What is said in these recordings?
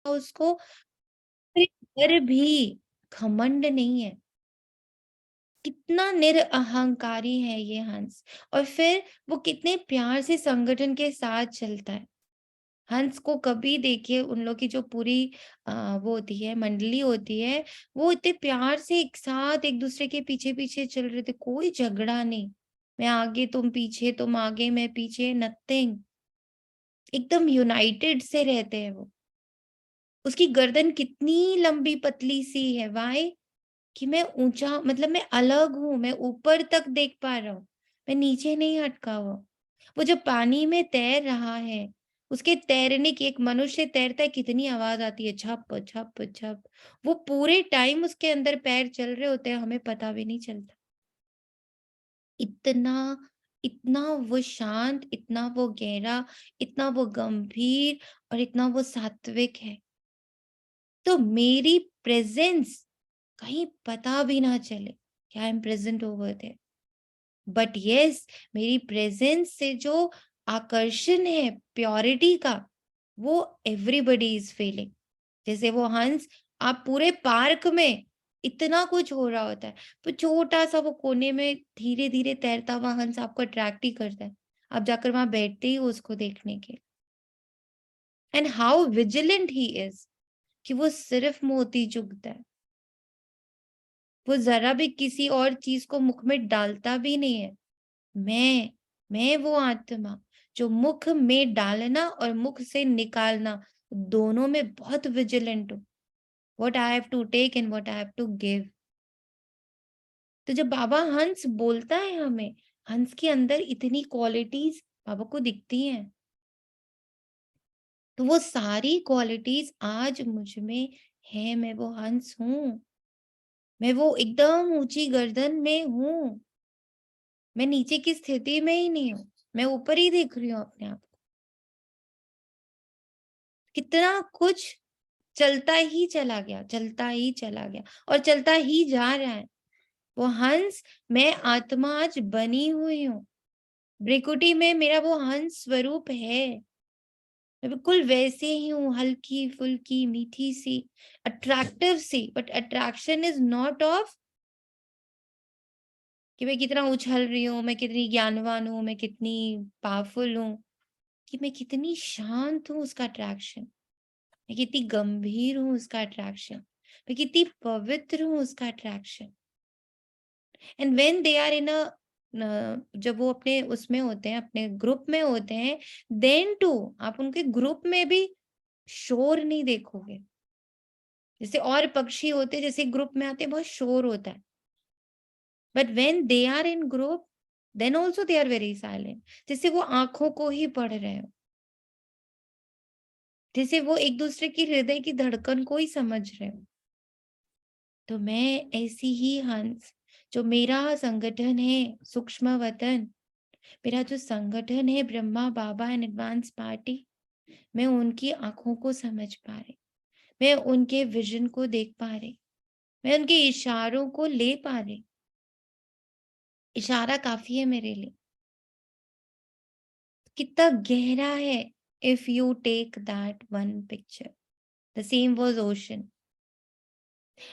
उसको पर भी घमंड नहीं है। कितना निरअहंकारी है ये हंस। और फिर वो कितने प्यार से संगठन के साथ चलता है। हंस को कभी देखिए, उन लोग की जो पूरी वो होती है, मंडली होती है, वो इतने प्यार से एक साथ एक दूसरे के पीछे पीछे चल रहे थे, कोई झगड़ा नहीं। मैं आगे तुम पीछे, तुम आगे मैं पीछे, नथिंग। एकदम यूनाइटेड से रहते हैं वो। उसकी गर्दन कितनी लंबी पतली सी है, वाई कि मैं ऊंचा, मतलब मैं अलग हूँ, मैं ऊपर तक देख पा रहा हूँ, मैं नीचे नहीं अटका हुआ। वो जब पानी में तैर रहा है, उसके तैरने की, एक मनुष्य तैरता है कितनी आवाज आती है, छप छप छप। वो पूरे टाइम उसके अंदर पैर चल रहे होते हैं, हमें पता भी नहीं चलता। इतना, इतना वो शांत, इतना वो गहरा, इतना वो गंभीर और इतना वो सात्विक है। तो मेरी प्रेजेंस कहीं पता भी ना चले कि I am present over there. But yes, मेरी प्रेजेंस से जो आकर्षण है प्योरिटी का, वो एवरीबॉडी इज फीलिंग। जैसे वो हंस, आप पूरे पार्क में इतना कुछ हो रहा होता है, तो छोटा सा वो कोने में धीरे धीरे तैरता हुआ हंस आपको अट्रैक्ट ही करता है। आप जाकर वहां बैठते ही हो उसको देखने के। And how vigilant he is, कि वो सिर्फ मोती चुगता है। वो ज़रा भी किसी और चीज़ को मुख में डालता भी नहीं है। मैं वो आत्मा जो मुख में डालना और मुख से निकालना, दोनों में बहुत विजिलेंट हूँ। What I have to take and what I have to give. तो जब बाबा हंस बोलता है हमें, हंस के अंदर इतनी क्वालिटीज़ बाबा को दिखती हैं। तो वो सारी क्वालिटीज़ आज मुझ में है, मैं वो हंस हूँ। मैं वो एकदम ऊँची गर्दन में हूँ। मैं नीचे की स्थिति में ही नहीं हूँ, मैं ऊपर ही देख रही हूँ अपने आप को। कितना कुछ चलता ही चला गया, चलता ही चला गया और चलता ही जा रहा है। वो हंस, मैं आत्मा आज बनी हुई हूँ। भृकुटी में मेरा वो हंस स्वरूप है। मैं बिल्कुल वैसे ही हूँ, हल्की-फुल्की, मीठी-सी, अट्रैक्टिव सी, but attraction is not of कि मैं कितना उछल रही हूँ, मैं कितनी ज्ञानवान हूँ, मैं कितनी पावरफुल हूँ, कि मैं कितनी शांत हूँ, उसका अट्रैक्शन। मैं कितनी गंभीर हूँ, उसका अट्रैक्शन। मैं कितनी पवित्र हूँ, उसका attraction. And when they are in a जब वो अपने उसमें होते हैं, अपने ग्रुप में होते हैं, देन टू आप उनके ग्रुप में भी शोर नहीं देखोगे। जैसे और पक्षी होते हैं, जैसे ग्रुप में आते हैं बहुत शोर होता है, but when they are in group, then also they are very silent. जैसे वो आंखों को ही पढ़ रहे हो, जैसे वो एक दूसरे की हृदय की धड़कन को ही समझ रहे हो। तो मैं ऐसी ही हंस, जो मेरा संगठन है सूक्ष्म वतन, मेरा जो संगठन है ब्रह्मा बाबा एंड एडवांस पार्टी, मैं उनकी आंखों को समझ पा रही, मैं उनके विजन को देख पा रही, मैं उनके इशारों को ले पा रही। इशारा काफी है मेरे लिए। कितना गहरा है, if you take that one picture, the same was ocean.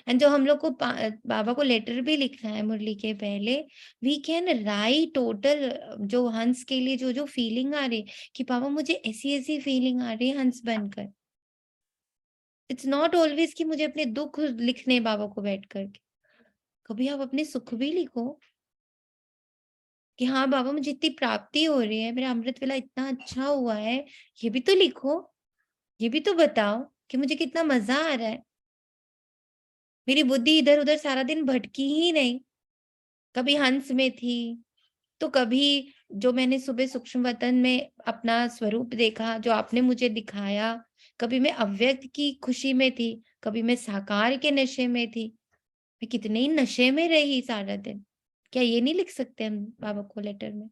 And जो हम लोग को बाबा को लेटर भी लिखना है मुरली के पहले, वी कैन राइट टोटल, जो हंस के लिए जो जो फीलिंग आ रही, कि बाबा मुझे ऐसी ऐसी फीलिंग आ रही है हंस बनकर। इट्स नॉट ऑलवेज कि मुझे अपने दुख लिखने बाबा को बैठ करके, कभी आप अपने सुख भी लिखो, कि हाँ बाबा मुझे इतनी प्राप्ति हो रही है, मेरा अमृत वेला इतना अच्छा हुआ है, ये भी तो लिखो, ये भी तो बताओ कि मुझे कितना मजा आ रहा है। मेरी बुद्धि इधर उधर सारा दिन भटकी ही नहीं, कभी हंस में थी, तो कभी जो मैंने सुबह सूक्ष्म वतन में अपना स्वरूप देखा, जो आपने मुझे दिखाया, कभी मैं अव्यक्त की खुशी में थी, कभी मैं साकार के नशे में थी। मैं कितने ही नशे में रही सारा दिन। क्या ये नहीं लिख सकते हम बाबा को लेटर में?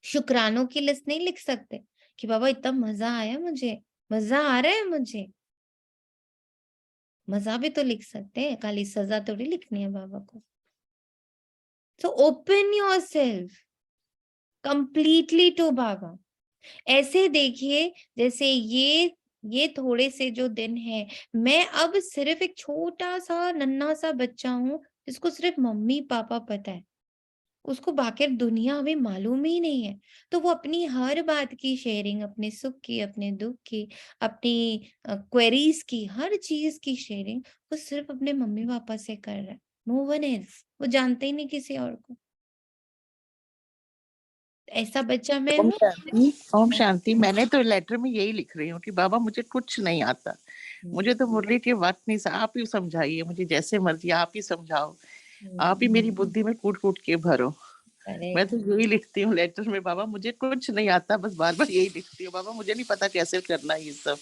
शुक्रानों की लिस्ट नहीं लिख सकते कि बाबा इतना मजा आया मुझे, मजा आ रहा है मुझे। मजा भी तो लिख सकते हैं, खाली सजा थोड़ी लिखनी है बाबा को। So open yourself completely to Baba. ऐसे देखिए जैसे ये ये थोड़े से जो दिन हैं, मैं अब सिर्फ़ एक छोटा-सा नन्हा-सा बच्चा हूँ, जिसको सिर्फ़ मम्मी-पापा पता है। उसको बाकी दुनिया अभी मालूम ही नहीं है। तो वो अपनी हर बात की शेयरिंग, अपने सुख की, अपने दुःख की, अपनी क्वेरीज़ की, हर चीज़ की शेयरिंग वो सिर्फ़ अपने मम्मी-पापा से कर रहा है। No one else. वो जानता ही नहीं किसी और को। ऐसा बच्चा मैं ओम हूँ। शांति, ओम शांति। मैंने तो लेटर में यही लिख रही हूँ कि बाबा मुझे कुछ नहीं आता। हुँ, मुझे तो मुरली की बात नहीं स आप ही समझाइए मुझे जैसे मर्ज़ी आप ही समझाओ। हुँ, आप ही मेरी बुद्धि में कूट-कूट के भरो। मैं करेक्ट। तो यही लिखती हूँ लेटर में बाबा मुझे कुछ नहीं आता बस बार-बार यही लिखती हूँ, बाबा मुझे नहीं पता कैसे करना है ये सब।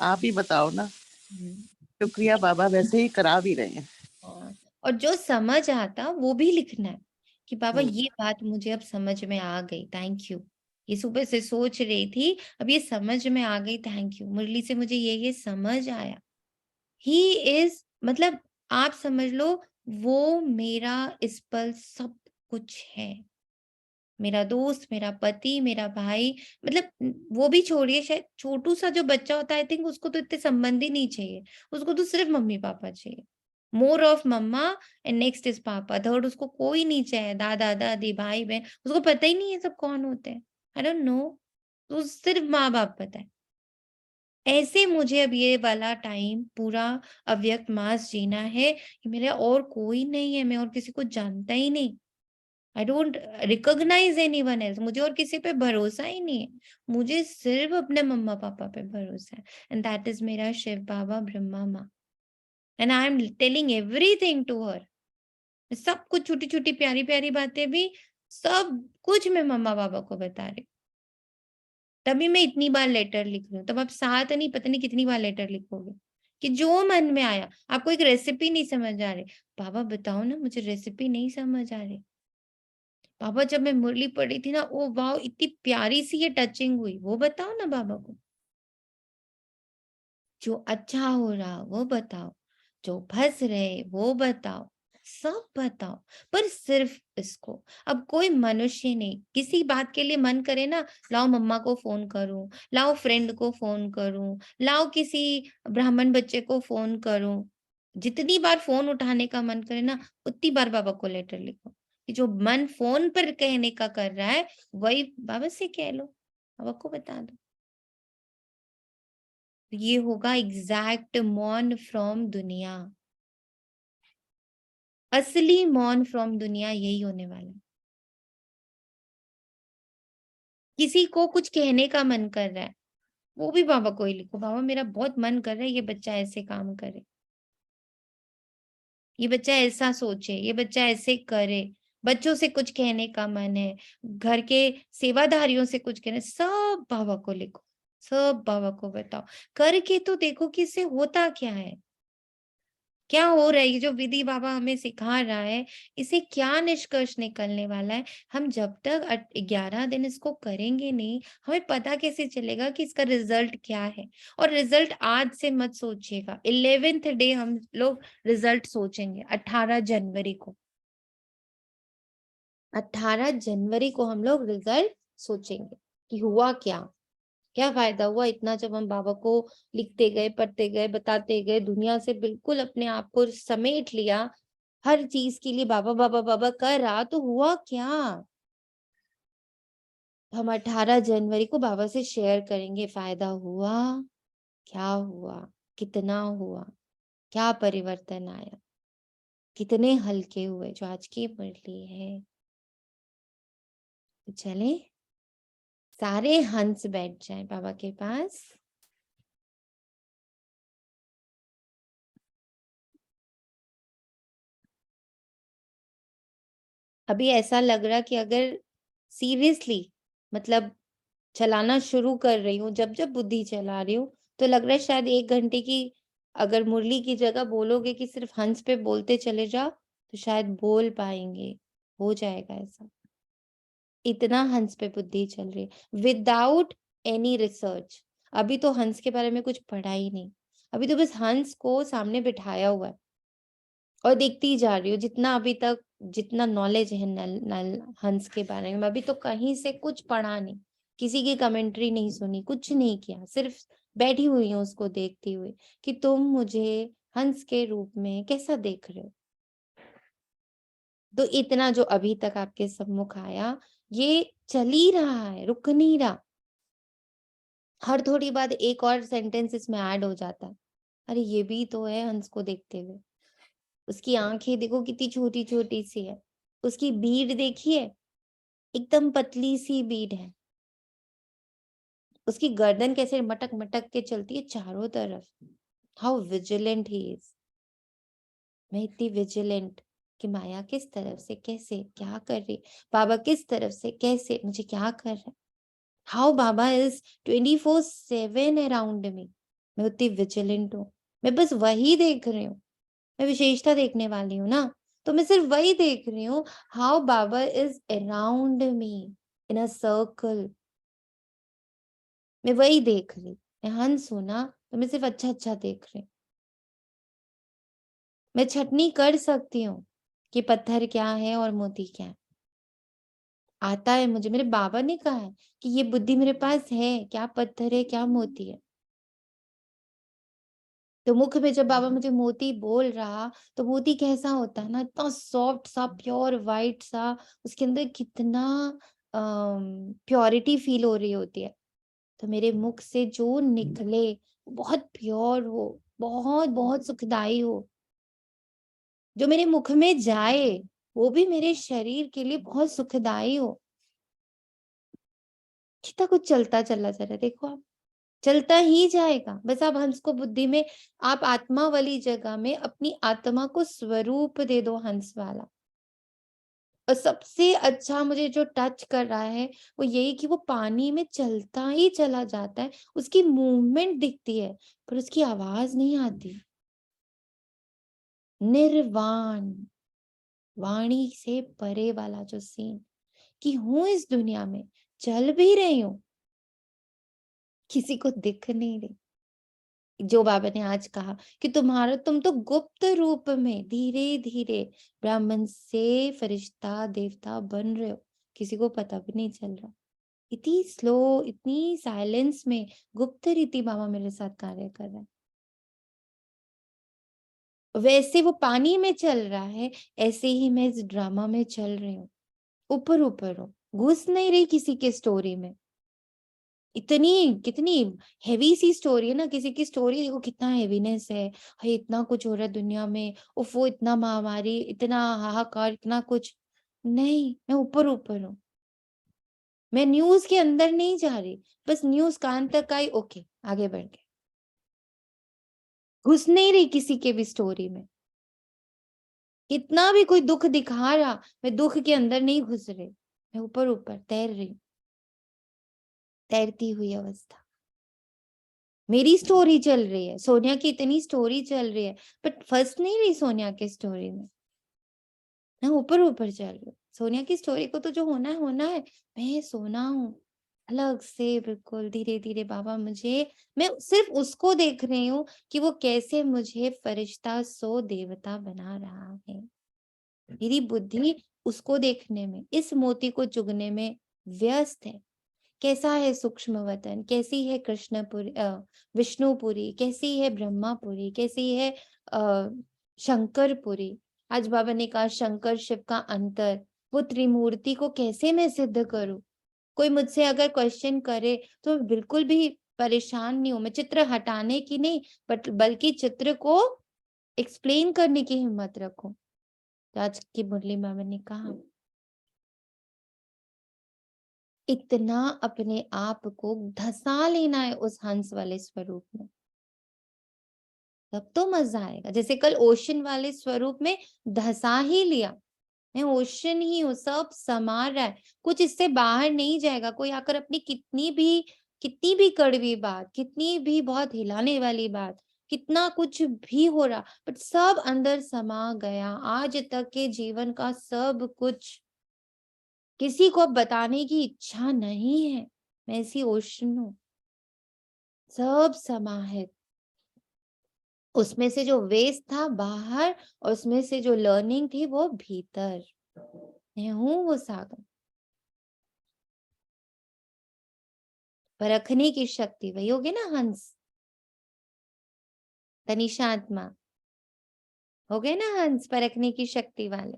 आप ही बताओ ना। हुँ। शुक्रिया बाबा वैसे ही करा भी रहे हैं। हाँ, और जो समझ आता वो भी लिखना है कि बाबा हुँ, ये बात मुझे अब समझ में आ गई, थैंक यू। ये सुबह से सोच रही थी, अब ये समझ में आ गई, थैंक यू। मुरली से मुझे ये समझ आया। ही इज़ मतलब आप समझ लो वो मेरा इस पल सब कुछ है। मेरा दोस्त, मेरा पति, मेरा भाई मतलब वो भी छोड़िए शायद छोटू-सा जो बच्चा होता है आई थिंक उसको तो इतने संबंध ही नहीं चाहिए। उसको तो सिर्फ़ मम्मी-पापा चाहिए। More of mamma and next is papa, third उसको कोई नहीं चाहिए, दादा-दादी, भाई-बहन, उसको पता ही नहीं ये सब कौन होते हैं। I don't know. तो सिर्फ़ माँ-बाप पता है। ऐसे मुझे अब ये वाला टाइम पूरा अव्यक्त मास जीना है कि मेरा और कोई नहीं है, मैं और किसी को जानता ही नहीं। I don't recognise anyone else, मुझे और किसी पे भरोसा ही नहीं है। मुझे सिर्फ़ अपने मम्मा-पापा पे भरोसा है एंड दैट इज़ मेरा शिव बाबा, ब्रह्मा माँ and I am telling everything to her. सब कुछ छोटी-छोटी, प्यारी-प्यारी बातें भी सब कुछ मैं मम्मा-पापा को बता रही हूँ। तभी मैं इतनी बार लेटर लिख रही हूँ। तब आप 7 नहीं पता नहीं कितनी बार लेटर लिखोगे कि जो मन में आया। आपको एक रेसिपी नहीं समझ आ रही, बाबा बताओ ना मुझे रेसिपी नहीं समझ आ रही। बाबा जब मैं मुरली पढ़ी थी ना, ओह वाओ! इतनी प्यारी-सी ये टचिंग हुई, वो बताओ ना बाबा को। जो अच्छा हो रहा वो बताओ, जो फँस रहे वो बताओ, सब बताओ, पर सिर्फ़ इसको। अब कोई मनुष्य नहीं, किसी बात के लिए मन करे ना, लाओ मम्मा को फ़ोन करूँ, लाओ फ्रेंड को फ़ोन करूँ, लाओ किसी ब्राह्मण बच्चे को फ़ोन करूँ। जितनी बार फ़ोन उठाने का मन करे ना, उतनी बार बाबा को लेटर लिखो, कि जो मन फ़ोन पर कहने का कर रहा है, वही बाबा से कह लो, बाबा को बता दो। ये होगा एग्ज़ैक्ट मौन फ्रॉम दुनिया। असली मौन फ्रॉम दुनिया यही होने वाला है। किसी को कुछ कहने का मन कर रहा है, वो भी बाबा को ही लिखो, बाबा मेरा बहुत मन कर रहा है ये बच्चा ऐसे काम करे, ये बच्चा ऐसा सोचे, ये बच्चा ऐसे करे। बच्चों से कुछ कहने का मन है, घर के सेवाधारियों से कुछ कहना है, सब बाबा को लिखो, सब बाबा को बताओ। करके तो देखो कि इससे होता क्या है? क्या हो रहा है? ये जो विधि बाबा हमें सिखा रहा है, इससे क्या निष्कर्ष निकलने वाला है? हम जब तक 11 दिन इसको करेंगे नहीं, हमें पता कैसे चलेगा कि इसका रिज़ल्ट क्या है? और रिज़ल्ट आज से मत सोचिएगा, 11th डे हम लोग रिज़ल्ट सोचेंगे, 18 जनवरी को। 18 जनवरी को हम लोग रिज़ल्ट सोचेंगे कि हुआ क्या? क्या फ़ायदा हुआ इतना जब हम बाबा को लिखते गए, पढ़ते गए, बताते गए, दुनिया से बिल्कुल अपने आप को समेट लिया, हर चीज़ के लिए बाबा, बाबा, बाबा कर रहा, तो हुआ क्या? हम 18 जनवरी को बाबा से शेयर करेंगे, फ़ायदा हुआ? क्या हुआ? कितना हुआ? क्या परिवर्तन आया? कितने हल्के हुए जो आज की मुरली है। तो चलें, सारे हंस बैठ जाएँ बाबा के पास। अभी ऐसा लग रहा कि अगर सीरियसली मतलब चलाना शुरू कर रही हूँ, जब-जब बुद्धि चला रही हूँ, तो लग रहा है शायद 1 घंटे की अगर मुरली की जगह बोलोगे कि सिर्फ़ हंस पे बोलते चले जाओ, तो शायद बोल पाएँगे, हो जाएगा ऐसा। इतना हंस पे बुद्धि चल रही है, विदाउट एनी रिसर्च। अभी तो हंस के बारे में कुछ पढ़ा ही नहीं। अभी तो बस हंस को सामने बिठाया हुआ है और देखती ही जा रही हूँ, जितना अभी तक जितना नॉलेज है नल नल हंस के बारे में, अभी तो कहीं से कुछ पढ़ा नहीं, किसी की कमेंट्री नहीं सुनी, कुछ नहीं किया, सिर्फ बैठी हुई हूँ उसको देखती हुई कि तुम मुझे हंस के रूप में कैसा देख रहे हो? तो इतना जो अभी तक आपके सम्मुख आया, ये चल ही रहा है, रुक नहीं रहा। हर थोड़ी बाद एक और सेंटेंस इसमें ऐड हो जाता है। अरे ये भी तो है हंस को देखते हुए। उसकी आँखें देखो कितनी छोटी-छोटी सी है। उसकी बीड देखिए, एकदम पतली-सी बीड है। उसकी गर्दन कैसे मटक-मटक के चलती है चारों तरफ। How vigilant he is. मैं इतनी विजिलेंट कि माया किस तरफ से कैसे क्या कर रही, बाबा किस तरफ से कैसे मुझे क्या कर रहा है। How Baba is 24/7 around me. मैं उतनी विजिलेंट हूँ। मैं बस वही देख रही हूँ। मैं विशेषता देखने वाली हूँ ना, तो मैं सिर्फ वही देख रही हूँ। How Baba is around me in a circle. मैं वही देख रही। मैं हंस हूं ना, तो मैं सिर्फ अच्छा अच्छा देख रही हूँ। मैं छटनी कर सकती हूँ कि पत्थर क्या है और मोती क्या है। आता है मुझे, मेरे बाबा ने कहा है कि ये बुद्धि मेरे पास है, क्या पत्थर है, क्या मोती है। तो मुख में जब बाबा मुझे मोती बोल रहा, तो मोती कैसा होता है ना, इतना सॉफ्ट सा, प्योर व्हाइट सा, उसके अंदर कितना प्योरिटी फील हो रही होती है। तो मेरे मुख से जो निकले, वो बहुत प्योर हो, बहुत बहुत सुखदाई हो। जो मेरे मुख में जाए, वो भी मेरे शरीर के लिए बहुत सुखदाई हो। कितना कुछ चलता चला जा रहा है, देखो आप। चलता ही जाएगा। बस आप हंस को बुद्धि में, आप आत्मा वाली जगह में अपनी आत्मा को स्वरूप दे दो हंस वाला। और सबसे अच्छा मुझे जो टच कर रहा है, वो यही कि वो पानी में चलता ही चला जाता है। उसकी मूवमेंट दिखती है, पर उसकी आवाज नहीं आती। निर्वाण, वाणी से परे वाला जो सीन, कि हूँ इस दुनिया में, चल भी रही हूँ, किसी को दिख नहीं रही। जो बाबा ने आज कहा कि तुम तो गुप्त रूप में धीरे धीरे ब्राह्मण से फरिश्ता देवता बन रहे हो, किसी को पता भी नहीं चल रहा। इतनी स्लो, इतनी साइलेंस में गुप्त रीति बाबा मेरे साथ कार्य कर रहा है। वैसे वो पानी में चल रहा है, ऐसे ही मैं इस ड्रामा में चल रही हूँ। ऊपर ऊपर हूँ, घुस नहीं रही किसी के स्टोरी में। इतनी कितनी हेवी सी स्टोरी है ना, किसी की स्टोरी देखो कितना हेवीनेस है। हाय इतना कुछ हो रहा है दुनिया में, उफ वो इतना महामारी, इतना हाहाकार, इतना कुछ। नहीं, मैं ऊपर ऊपर हूँ। मैं न्यूज़ के अंदर नहीं जा रही, बस न्यूज़ कान तक आई, ओके आगे बढ़ गए। घुस नहीं रही किसी के भी स्टोरी में। कितना भी कोई दुःख दिखा रहा, मैं दुःख के अंदर नहीं घुस रही। मैं ऊपर ऊपर तैर रही हूँ, तैरती हुई अवस्था। मेरी स्टोरी चल रही है, सोनिया की इतनी स्टोरी चल रही है, बट फँस नहीं रही सोनिया की स्टोरी में। मैं ऊपर-ऊपर चल रही हूँ। सोनिया की स्टोरी को तो जो होना है होना है, मैं सोना हूँ। अलग से बिल्कुल धीरे-धीरे बाबा मुझे, मैं सिर्फ़ उसको देख रही हूँ कि वो कैसे मुझे फरिश्ता सो देवता बना रहा है। मेरी बुद्धि उसको देखने में, इस मोती को चुगने में व्यस्त है। कैसा है सूक्ष्म वतन, कैसी है कृष्णपुरी, विष्णुपुरी, कैसी है ब्रह्मापुरी, कैसी है शंकरपुरी। आज बाबा ने कहा शंकर शिव का अंतर, वो त्रिमूर्ति को कैसे मैं सिद्ध करूं। कोई मुझसे अगर क्वेश्चन करे तो बिल्कुल भी परेशान नहीं हूं। मैं चित्र हटाने की नहीं, बट बल्कि चित्र को एक्सप्लेन करने की हिम्मत रखूं। तो आज की मुरली में मैंने कहा इतना अपने आप को धसा लेना है उस हंस वाले स्वरूप में, तब तो मजा आएगा। जैसे कल ओशन वाले स्वरूप में धसा ही लिया। मैं ओशन ही हूँ, सब समा रहा है, कुछ इससे बाहर नहीं जाएगा। कोई आकर अपनी कितनी भी कड़वी बात, कितनी भी बहुत हिलाने वाली बात, कितना कुछ भी हो रहा, बट सब अंदर समा गया। आज तक के जीवन का सब कुछ किसी को अब बताने की इच्छा नहीं है। मैं ऐसी ओशन हूँ, सब समाहित। उसमें से जो वेस्ट था बाहर, और उसमें से जो लर्निंग थी वो भीतर। मैं हूँ वो सागर। परखने की शक्ति वही होगी ना हंस। तनिषा आत्मा, हो गए ना हंस परखने की शक्ति वाले।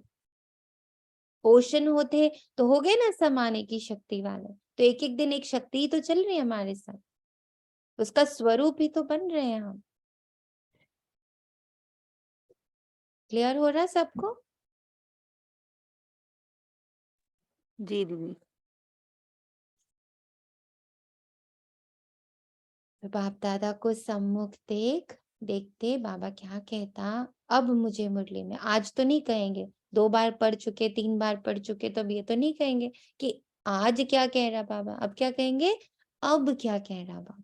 ओशन होते तो हो गए ना समाने की शक्ति वाले। तो एक एक दिन एक शक्ति ही तो चल रही है हमारे साथ, उसका स्वरूप ही तो बन रहे हैं हम। क्लियर हो रहा है सबको? जी दीदी। तो बाप दादा को सम्मुख देखते बाबा क्या कहता, अब मुझे मुरली में, आज तो नहीं कहेंगे, 2 बार पढ़ चुके, 3 बार पढ़ चुके, तो अब ये तो नहीं कहेंगे कि आज क्या कह रहा बाबा, अब क्या कहेंगे, अब क्या कह रहा बाबा।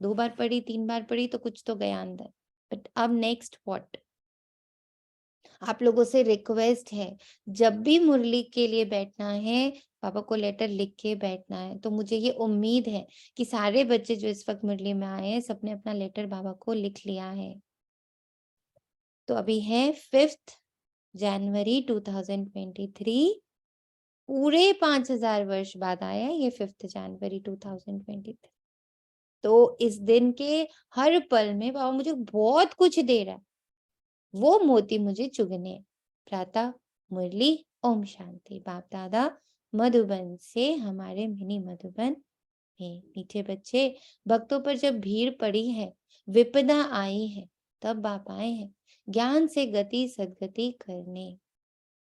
2 बार पढ़ी, 3 बार पढ़ी तो कुछ तो गया अंदर, बट अब नेक्स्ट व्हाट। आप लोगों से रिक्वेस्ट है, जब भी मुरली के लिए बैठना है, पापा को लेटर लिख के बैठना है। तो मुझे ये उम्मीद है कि सारे बच्चे जो इस वक्त मुरली में आए हैं, सबने अपना लेटर बाबा को लिख लिया है। तो अभी है 5 जनवरी 2023, पूरे 5000 वर्ष बाद आया ये 5 जनवरी 2023। तो इस दिन के हर पल में बाबा मुझे बहुत कुछ दे रहा है, वो मोती मुझे चुगने। प्रातः मुरली, ओम शांति। बाप दादा मधुबन से, हमारे मिनी मधुबन में। मीठे बच्चे, भक्तों पर जब भीड़ पड़ी है, विपदा आई है, तब बाप आए हैं ज्ञान से गति सदगति करने।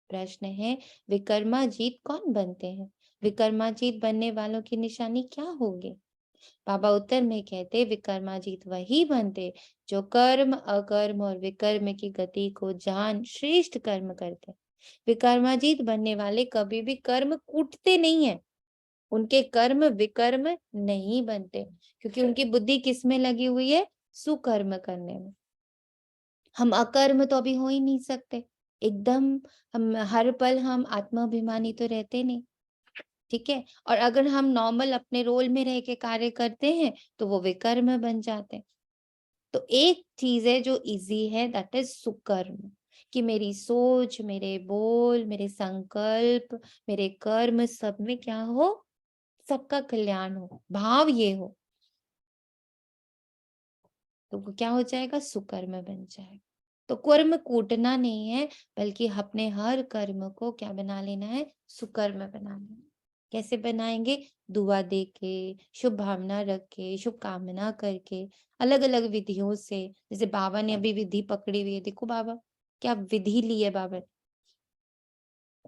प्रश्न है, विकर्माजीत कौन बनते हैं? विकर्माजीत बनने वालों की निशानी क्या होगी? बाबा उत्तर में कहते, विकर्माजीत वही बनते जो कर्म अकर्म और विकर्म की गति को जान श्रेष्ठ कर्म करते। विकर्माजीत बनने वाले कभी भी कर्म कूटते नहीं है, उनके कर्म विकर्म नहीं बनते, क्योंकि उनकी बुद्धि किस में लगी हुई है? सुकर्म करने में। हम अकर्म तो अभी हो ही नहीं सकते एकदम, हम हर पल हम आत्माभिमानी तो रहते नहीं, ठीक है। और अगर हम नॉर्मल अपने रोल में रह के कार्य करते हैं तो वो विकर्म बन जाते हैं। तो एक चीज है जो इजी है, दैट इज सुकर्म, कि मेरी सोच, मेरे बोल, मेरे संकल्प, मेरे कर्म, सब में क्या हो? सबका कल्याण हो, भाव ये हो, तो वो क्या हो जाएगा? सुकर्म बन जाएगा। तो कर्म कूटना नहीं है, बल्कि अपने हर कर्म को क्या बना लेना है? सुकर्म बना लेना। कैसे बनाएंगे? दुआ दे के, शुभ भावना रख के, शुभ कामना करके, अलग अलग विधियों से। जैसे बाबा ने अभी विधि पकड़ी हुई है, देखो बाबा क्या विधि ली है बाबा ने,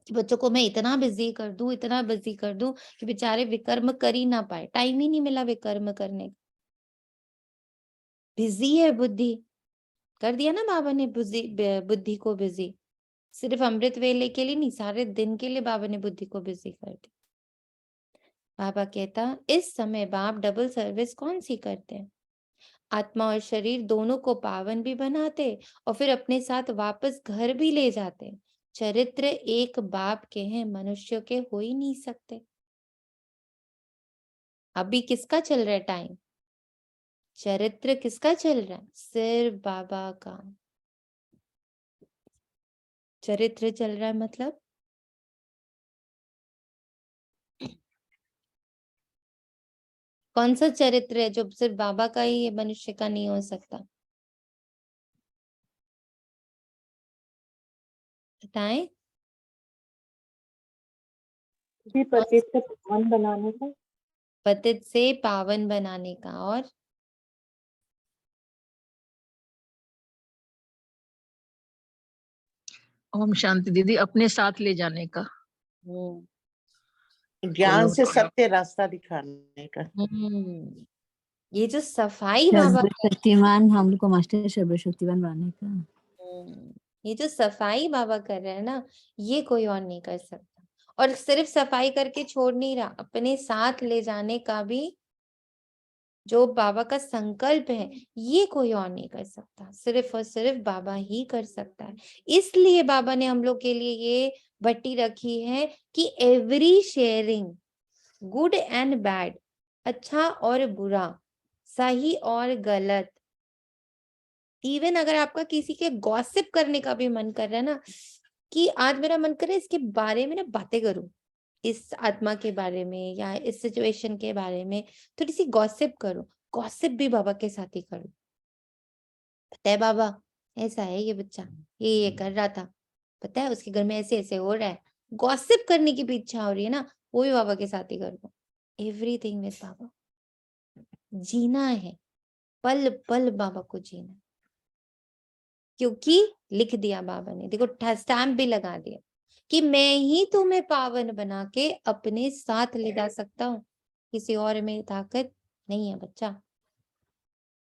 कि बच्चों को मैं इतना बिजी कर दूं, इतना बिजी कर दूं कि बेचारे विकर्म कर ही ना पाए, टाइम ही नहीं मिला विकर्म करने का। बिजी है बुद्धि, कर दिया ना बाबा ने बुद्धि को बिजी। सिर्फ अमृत वेले के लिए नहीं, सारे दिन के लिए बाबा ने बुद्धि को बिजी कर दिया। बाबा कहता, इस समय बाप डबल सर्विस कौन सी करते हैं? आत्मा और शरीर दोनों को पावन भी बनाते और फिर अपने साथ वापस घर भी ले जाते। चरित्र एक बाप के हैं, मनुष्य के हो ही नहीं सकते। अभी किसका चल रहा है टाइम? चरित्र किसका चल रहा है? सिर्फ बाबा का चरित्र चल रहा है। मतलब कौन सा चरित्र है जो सिर्फ बाबा का ही है, मनुष्य का नहीं हो सकता? बताएं। भी कौन पतित से पावन बनाने का। पतित से पावन बनाने का, और ओम शांति दीदी, अपने साथ ले जाने का। ज्ञान से सत्य रास्ता दिखाने का। ये जो सफाई बाबा सर्वशक्तिमान, हम लोग को मास्टर सर्वशक्तिमान बनाने का। ये जो सफाई बाबा कर रहे हैं ना, ये कोई और नहीं कर सकता। और सिर्फ सफाई करके छोड़ नहीं रहा, अपने साथ ले जाने का भी जो बाबा का संकल्प है, ये कोई और नहीं कर सकता, सिर्फ और सिर्फ बाबा ही कर सकता है। इसलिए बाबा ने हम लोग के लिए ये बट्टी रखी है कि every sharing, good and bad, अच्छा और बुरा, सही और गलत, इवन अगर आपका किसी के गॉसिप करने का भी मन कर रहा है ना, कि आज मेरा मन कर रहा है इसके बारे में ना बातें करूं, इस आत्मा के बारे में या इस सिचुएशन के बारे में थोड़ी सी गॉसिप करो, गॉसिप भी बाबा के साथ ही करो। तय बाबा ऐसा है ये बच्चा, ये कर रहा था, पता है उसके घर में ऐसे ऐसे हो रहा है, गॉसिप करने की भी इच्छा हो रही है ना, वो भी बाबा के साथ ही कर दो। एवरीथिंग विद बाबा। जीना है, पल पल बाबा को जीना, क्योंकि लिख दिया बाबा ने, देखो स्टैम्प भी लगा दिया कि मैं ही तुम्हें पावन बना के अपने साथ ले जा सकता हूँ, किसी और में ताकत नहीं है बच्चा।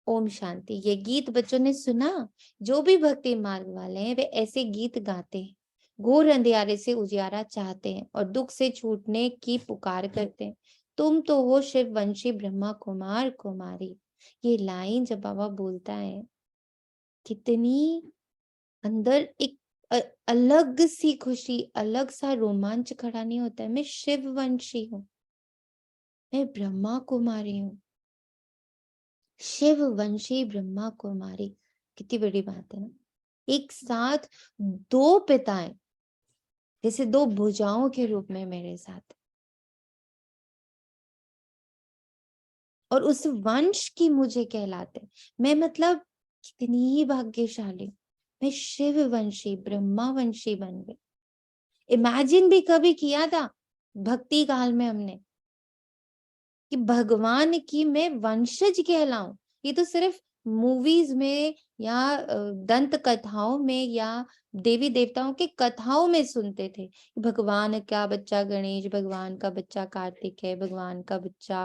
ओम शांति। ये गीत बच्चों ने सुना? जो भी भक्ति मार्ग वाले हैं वे ऐसे गीत गाते हैं, घोर अंधियारे से उजियारा चाहते हैं और दुख से छूटने की पुकार करते हैं। तुम तो हो शिव वंशी ब्रह्मा कुमार कुमारी। ये लाइन जब बाबा बोलता है, कितनी अंदर एक अलग सी खुशी, अलग सा रोमांच खड़ा नहीं होता है। मैं शिव वंशी हूँ, मैं ब्रह्मा कुमारी हूँ, शिव वंशी ब्रह्मा कुमारी। कितनी बड़ी बात है ना। एक साथ दो पिताएं जैसे दो भुजाओं के रूप में मेरे साथ, और उस वंश की मुझे कहलाते। मैं मतलब कितनी ही भाग्यशाली, मैं शिव वंशी ब्रह्मा वंशी बन गई। इमेजिन भी कभी किया था भक्ति काल में हमने कि भगवान की मैं वंशज कहलाऊं? ये तो सिर्फ मूवीज में या दंत कथाओं में या देवी देवताओं की कथाओं में सुनते थे। भगवान का बच्चा गणेश, भगवान का बच्चा कार्तिक है, भगवान का बच्चा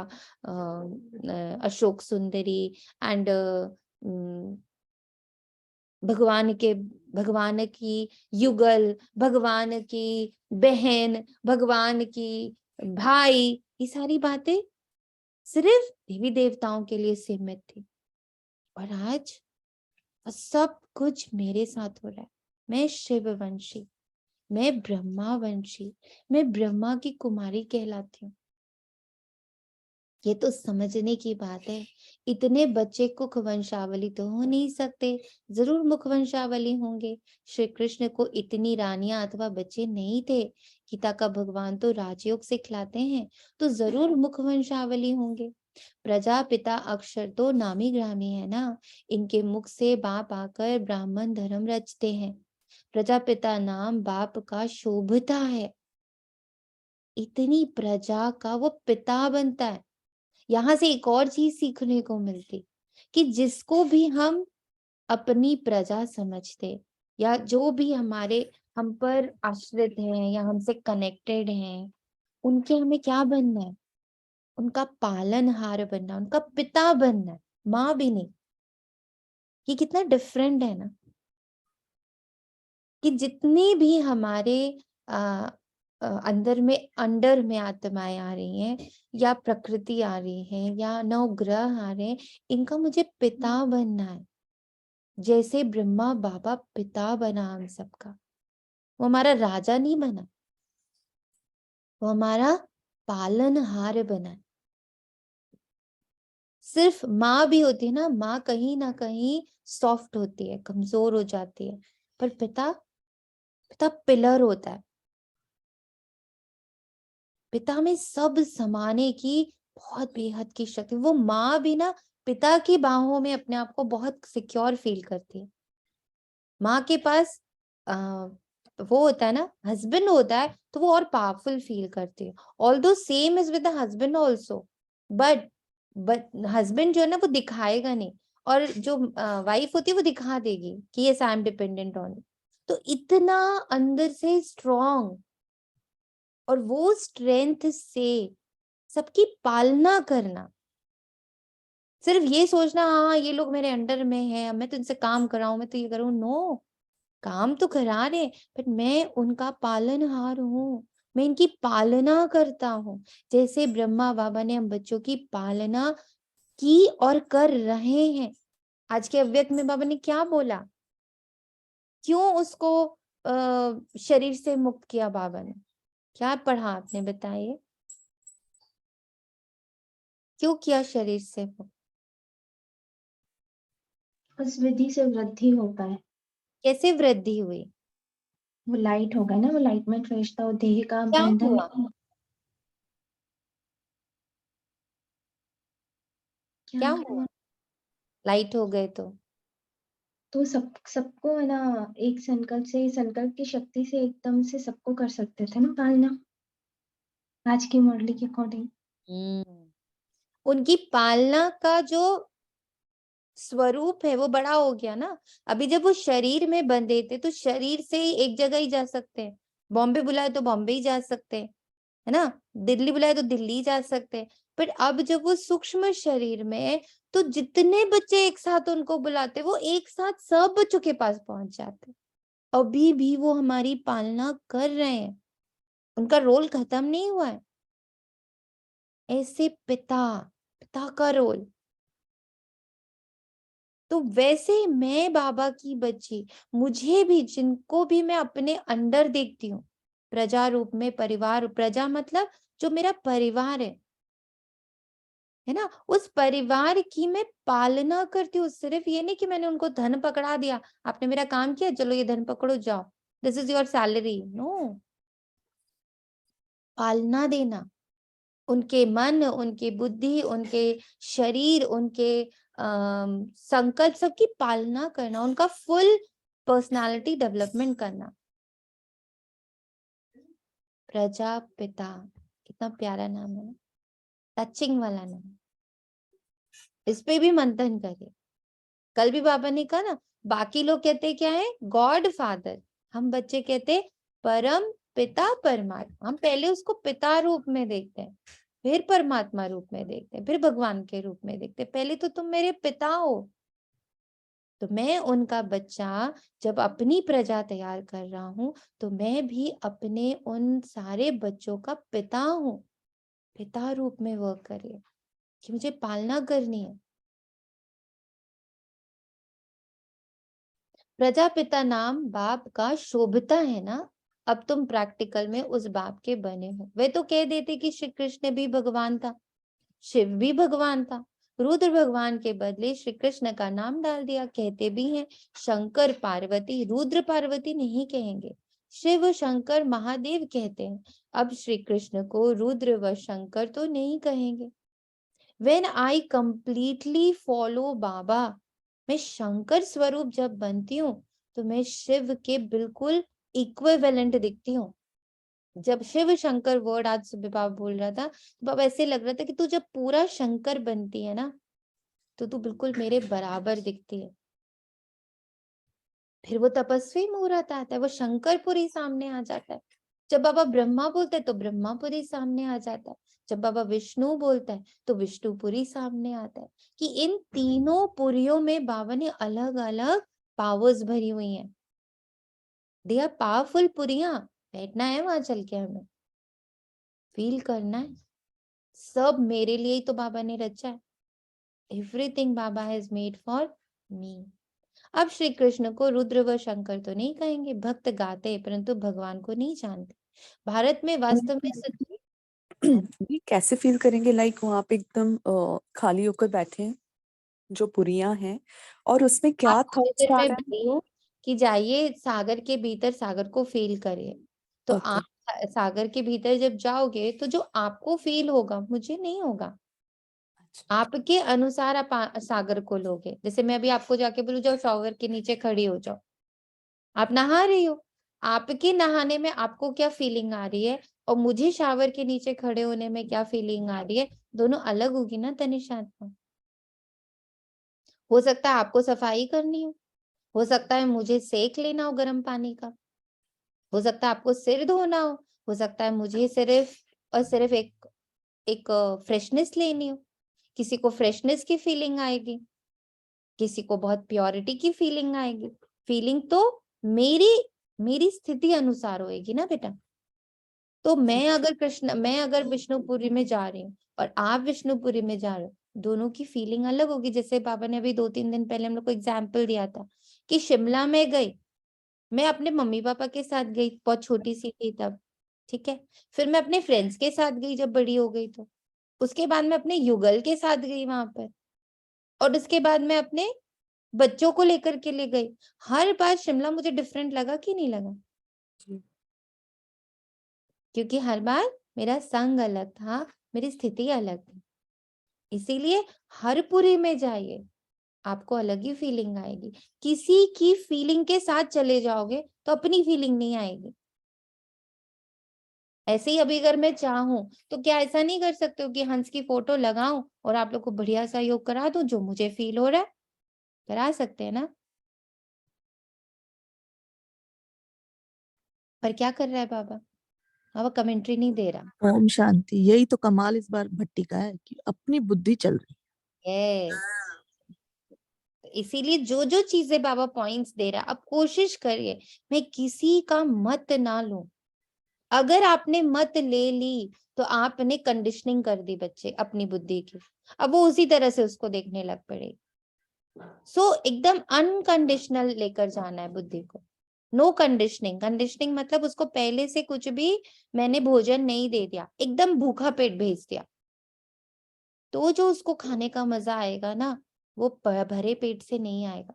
अशोक सुंदरी एंड भगवान की युगल, भगवान की बहन, भगवान की भाई, ये सारी बातें सिर्फ देवी देवताओं के लिए सीमित थी। और आज सब कुछ मेरे साथ हो रहा है। मैं शिव वंशी, मैं ब्रह्मा वंशी, मैं ब्रह्मा की कुमारी कहलाती हूँ। ये तो समझने की बात है। इतने बच्चे कुख वंशावली तो हो नहीं सकते, जरूर मुख वंशावली होंगे। श्री कृष्ण को इतनी रानियां अथवा बच्चे नहीं थे। गीता का भगवान तो राजयोग से खिलाते हैं, तो जरूर मुख वंशावली होंगे। प्रजापिता अक्षर तो नामी ग्रामी है ना, इनके मुख से बाप आकर ब्राह्मण धर्म रचते हैं। प्रजापिता नाम बाप का शोभता है, इतनी प्रजा का वो पिता बनता है। यहाँ से एक और चीज सीखने को मिलती कि जिसको भी हम अपनी प्रजा समझते, या जो भी हमारे हम पर आश्रित हैं या हमसे कनेक्टेड हैं, उनके हमें क्या बनना है? उनका पालनहार बनना, उनका पिता बनना है, माँ भी नहीं। ये कितना डिफरेंट है ना, कि जितनी भी हमारे आ, अंडर में आत्माएं आ रही हैं, या प्रकृति आ रही है, या नवग्रह आ रहे हैं, इनका मुझे पिता बनना है। जैसे ब्रह्मा बाबा पिता बना हम सबका, वो हमारा राजा नहीं बना, वो हमारा पालनहार बना है। सिर्फ माँ भी होती है ना, माँ कहीं ना कहीं सॉफ्ट होती है, कमजोर हो जाती है, पर पिता, पिता पिलर होता है। पिता में सब समाने की बहुत बेहद की शक्ति। वो माँ भी ना पिता की बाहों में अपने आप को बहुत सिक्योर फील करती है। माँ के पास वो होता है ना, हस्बैंड होता है, तो वो और पावरफुल फील करती है। Although same is with the husband also, but husband जो है ना वो दिखाएगा नहीं, और जो वाइफ होती है वो दिखा देगी कि yes I M dependent on. तो इतना अंदर से स्ट्रॉन्ग, और वो स्ट्रेंथ से सबकी पालना करना। सिर्फ ये सोचना हाँ ये लोग मेरे अंडर में है, मैं तो इनसे काम कराऊं, मैं तो ये करूं, नो। काम तो करा रहे, बट मैं उनका पालनहार हूँ, मैं इनकी पालना करता हूँ। जैसे ब्रह्मा बाबा ने हम बच्चों की पालना की और कर रहे हैं। आज के अव्यक्त में बाबा ने क्या बोला? क्यों उसको शरीर से मुक्त किया बाबा ने? क्या पढ़ा आपने, बताइए, क्यों किया शरीर से मुक्त? उस विधि से वृद्धि हो पाए। कैसे वृद्धि हुई? वो लाइट होगा ना, वो लाइट में फरिश्ता वो देह का क्या बंधन हुआ? क्या हुआ? लाइट हो गए तो तो सबको है ना एक संकल्प की शक्ति से एकदम से सबको कर सकते थे ना पालना, आज की मॉडल के अकॉर्डिंग। उनकी पालना का जो स्वरूप है वो बड़ा हो गया ना। अभी जब वो शरीर में बंधे थे तो शरीर से ही एक जगह ही जा सकते हैं। बॉम्बे बुलाए तो बॉम्बे ही जा सकते हैं, है ना। दिल्ली बुलाए तो दिल्ली जा सकते हैं। पर अब जब वो सूक्ष्म शरीर में है तो जितने बच्चे एक साथ उनको बुलाते वो एक साथ सब बच्चों के पास पहुंच जाते। अभी भी वो हमारी पालना कर रहे हैं, उनका रोल खत्म नहीं हुआ है। ऐसे पिता पिता का रोल। तो वैसे मैं बाबा की बच्ची, मुझे भी जिनको भी मैं अपने अंडर देखती हूँ, प्रजा रूप में, परिवार, प्रजा मतलब जो मेरा परिवार है ना, उस परिवार की मैं पालना करती हूँ। सिर्फ ये नहीं कि मैंने उनको धन पकड़ा दिया, आपने मेरा काम किया, चलो ये धन पकड़ो जाओ, this is your salary. No, पालना देना, उनके मन, उनके बुद्धि, उनके शरीर, उनके संकल्प, सबकी पालना करना, उनका फुल पर्सनालिटी डेवलपमेंट करना। प्रजापिता, कितना प्यारा नाम है ना, टचिंग वाला नाम। इस पे भी मंथन करिए। कल भी बाबा ने कहा ना, बाकी लोग कहते क्या है, गॉड फादर, हम बच्चे कहते परम पिता परमात्मा। हम पहले उसको पिता रूप में देखते हैं, फिर परमात्मा रूप में देखते हैं, फिर भगवान के रूप में देखते हैं। पहले तो तुम मेरे पिता हो। तो मैं उनका बच्चा जब अपनी प्रजा तैयार कर रहा हूं तो मैं भी अपने उन सारे बच्चों का पिता हूं। पिता रूप में वर्क करिए कि मुझे पालना करनी है। प्रजापिता नाम बाप का शोभता है ना। अब तुम प्रैक्टिकल में उस बाप के बने हो। वे तो कह देते कि श्री कृष्ण भी भगवान था, शिव भी भगवान था, रुद्र भगवान के बदले श्री कृष्ण का नाम डाल दिया। कहते भी हैं शंकर पार्वती, रुद्र पार्वती नहीं कहेंगे, शिव शंकर महादेव कहते हैं। अब श्री कृष्ण को रुद्र व शंकर तो नहीं कहेंगे। When I completely follow बाबा, मैं शंकर स्वरूप जब बनती हूँ तो मैं शिव के बिल्कुल इक्विवेलेंट दिखती हूँ। जब शिव शंकर वर्ड आज सुबह बाबा बोल रहा था तो बाबा ऐसे लग रहा था कि तू जब पूरा शंकर बनती है ना तो तू बिल्कुल मेरे बराबर दिखती है। फिर वो तपस्वी मुहूर्त आता है, वो शंकरपुरी सामने आ जाता है। जब बाबा ब्रह्मा बोलते हैं तो ब्रह्मापुरी सामने आ जाता है। जब बाबा विष्णु बोलता है तो विष्णुपुरी सामने आता है। कि इन तीनों पुरियों में बाबा ने अलग अलग पावर्स भरी हुई हैं। दे आर पावरफुल पुरियां। बैठना है वहां चल के, हमें फील करना है। सब मेरे लिए ही तो बाबा ने रचा है। Everything Baba has made for me. अब श्री कृष्ण को रुद्र व शंकर तो नहीं कहेंगे, भक्त गाते परंतु भगवान को नहीं जानते। भारत में वास्तव में ये कैसे फील करेंगे, लाइक वहां पे एकदम खाली होकर बैठे हैं जो पुरियां हैं, और उसमें क्या आज थोड़ी थॉट्स देर आ में रहे हैं? बता हूँ कि जाइए सागर के भीतर, सागर को फील करिए। तो ओके। आप सागर के भीतर जब जाओगे तो जो आपको फील होगा मुझे नहीं होगा। आपके अनुसार आप सागर को लोगे। जैसे मैं अभी आपको जाके बोलूं जाओ सागर के नीचे खड़ी हो जाओ, आप नहा रही हो, आपके नहाने में आपको क्या फीलिंग आ रही है और मुझे शावर के नीचे खड़े होने में क्या फीलिंग आ रही है, दोनों अलग होगी ना तनिषात्मा। हो सकता है आपको सफाई करनी हो सकता है मुझे सेक लेना हो गर्म पानी का, हो सकता है आपको सिर धोना हो सकता है मुझे सिर्फ और सिर्फ एक एक फ्रेशनेस लेनी हो। किसी को फ्रेशनेस की फीलिंग आएगी, किसी को बहुत प्योरिटी की फीलिंग आएगी। फीलिंग तो मेरी मेरी स्थिति अनुसार होएगी ना बेटा। तो मैं अगर विष्णुपुरी में जा रही हूँ और आप विष्णुपुरी में जा रहे हो, दोनों की फीलिंग अलग होगी। जैसे बाबा ने अभी 2-3 दिन पहले हम लोग को एग्जाम्पल दिया था कि शिमला में गई, मैं अपने मम्मी पापा के साथ गई, बहुत छोटी सी थी तब, ठीक है। फिर मैं अपने फ्रेंड्स के साथ गई जब बड़ी हो गई तो, उसके बाद मैं अपने युगल के साथ गई वहां पर, और उसके बाद मैं अपने बच्चों को लेकर के ले गई। हर बार शिमला मुझे डिफरेंट लगा कि नहीं लगा? क्योंकि हर बार मेरा संग अलग था, मेरी स्थिति अलग थी। इसीलिए हर पुरी में जाइए, आपको अलग ही फीलिंग आएगी। किसी की फीलिंग के साथ चले जाओगे तो अपनी फीलिंग नहीं आएगी। ऐसे ही अभी अगर मैं चाहूं तो क्या ऐसा नहीं कर सकते हो कि हंस की फोटो लगाऊं और आप लोग को बढ़िया सा योग करा दूं जो मुझे फील हो रहा है? करा सकते हैं ना। पर क्या कर रहा है बाबा? बाबा कमेंट्री नहीं दे रहा। ओम शांति। यही तो कमाल इस बार भट्टी का है कि अपनी बुद्धि चल रही यस, इसीलिए जो जो चीजें बाबा पॉइंट्स दे रहा है आप कोशिश करिए मैं किसी का मत ना लूं। अगर आपने मत ले ली तो आपने कंडीशनिंग कर दी बच्चे अपनी बुद्धि की, अब वो उसी तरह से उसको देखने लग पड़ेगी। सो एकदम अनकंडीशनल लेकर जाना है बुद्धि को। No conditioning. कंडीशनिंग मतलब उसको पहले से कुछ भी मैंने भोजन नहीं दे दिया, एकदम भूखा पेट भेज दिया, तो जो उसको खाने का मजा आएगा ना वो भरे पेट से नहीं आएगा।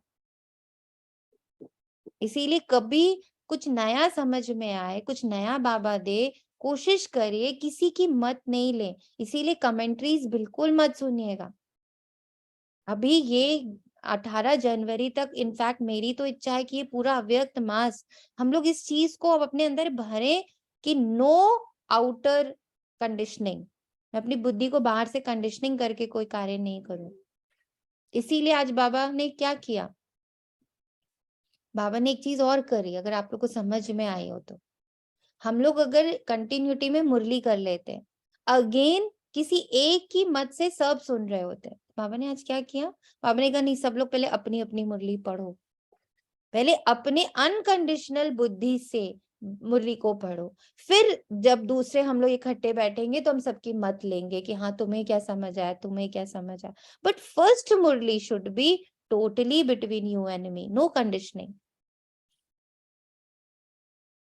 इसीलिए कभी कुछ नया समझ में आए, कुछ नया बाबा दे, कोशिश करिए किसी की मत नहीं ले। इसीलिए कमेंट्रीज बिल्कुल मत सुनिएगा। अभी ये 18 जनवरी तक, इनफैक्ट मेरी तो इच्छा है कि ये पूरा अव्यक्त मास हम लोग इस चीज को अब अपने अंदर भरे कि नो आउटर कंडीशनिंग। मैं अपनी बुद्धि को बाहर से कंडीशनिंग करके कोई कार्य नहीं करूं। इसीलिए आज बाबा ने क्या किया, बाबा ने एक चीज और करी, अगर आप लोग को समझ में आई हो तो। हम लोग अगर कंटिन्यूटी में मुरली कर लेते हैं, अगेन किसी एक की मत से सब सुन रहे होते हैं। बाबा ने आज क्या किया, बाबा ने कहा नहीं सब लोग पहले अपनी अपनी मुरली पढ़ो, पहले अपने अनकंडीशनल बुद्धि से मुरली को पढ़ो, फिर जब दूसरे हम लोग इकट्ठे बैठेंगे तो हम सबकी मत लेंगे कि हाँ तुम्हें क्या समझ आया, तुम्हें क्या समझ आया। But first Murli should be totally between you and me, no conditioning,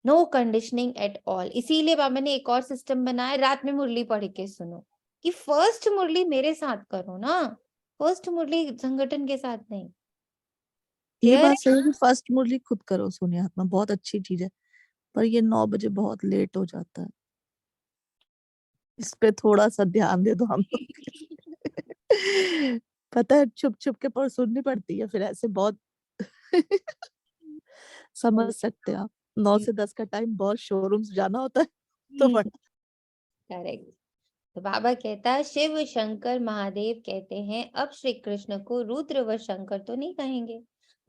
no conditioning at all. इसीलिए बाबा ने एक और सिस्टम बनाया, रात में मुरली पढ़ के सुनो, कि फर्स्ट मुरली मेरे साथ करो ना, फर्स्ट मुरली संगठन के साथ नहीं। ये क्लियर बात है? सही है कि फर्स्ट मुरली खुद करो सोनिया आत्मा, बहुत अच्छी चीज है, पर ये 9 बजे बहुत लेट हो जाता है, इस पे थोड़ा सा ध्यान दे दो हम लोग। पता है छुप छुप के पर सुननी पड़ती है फिर ऐसे बहुत। समझ सकते हैं आप, 9 से 10 का टाइम बहुत शोरूम्स जाना होता है तो बड़ा करेक्ट। तो बाबा कहता है शिव शंकर महादेव कहते हैं अब श्री कृष्ण को रुद्र व शंकर तो नहीं कहेंगे।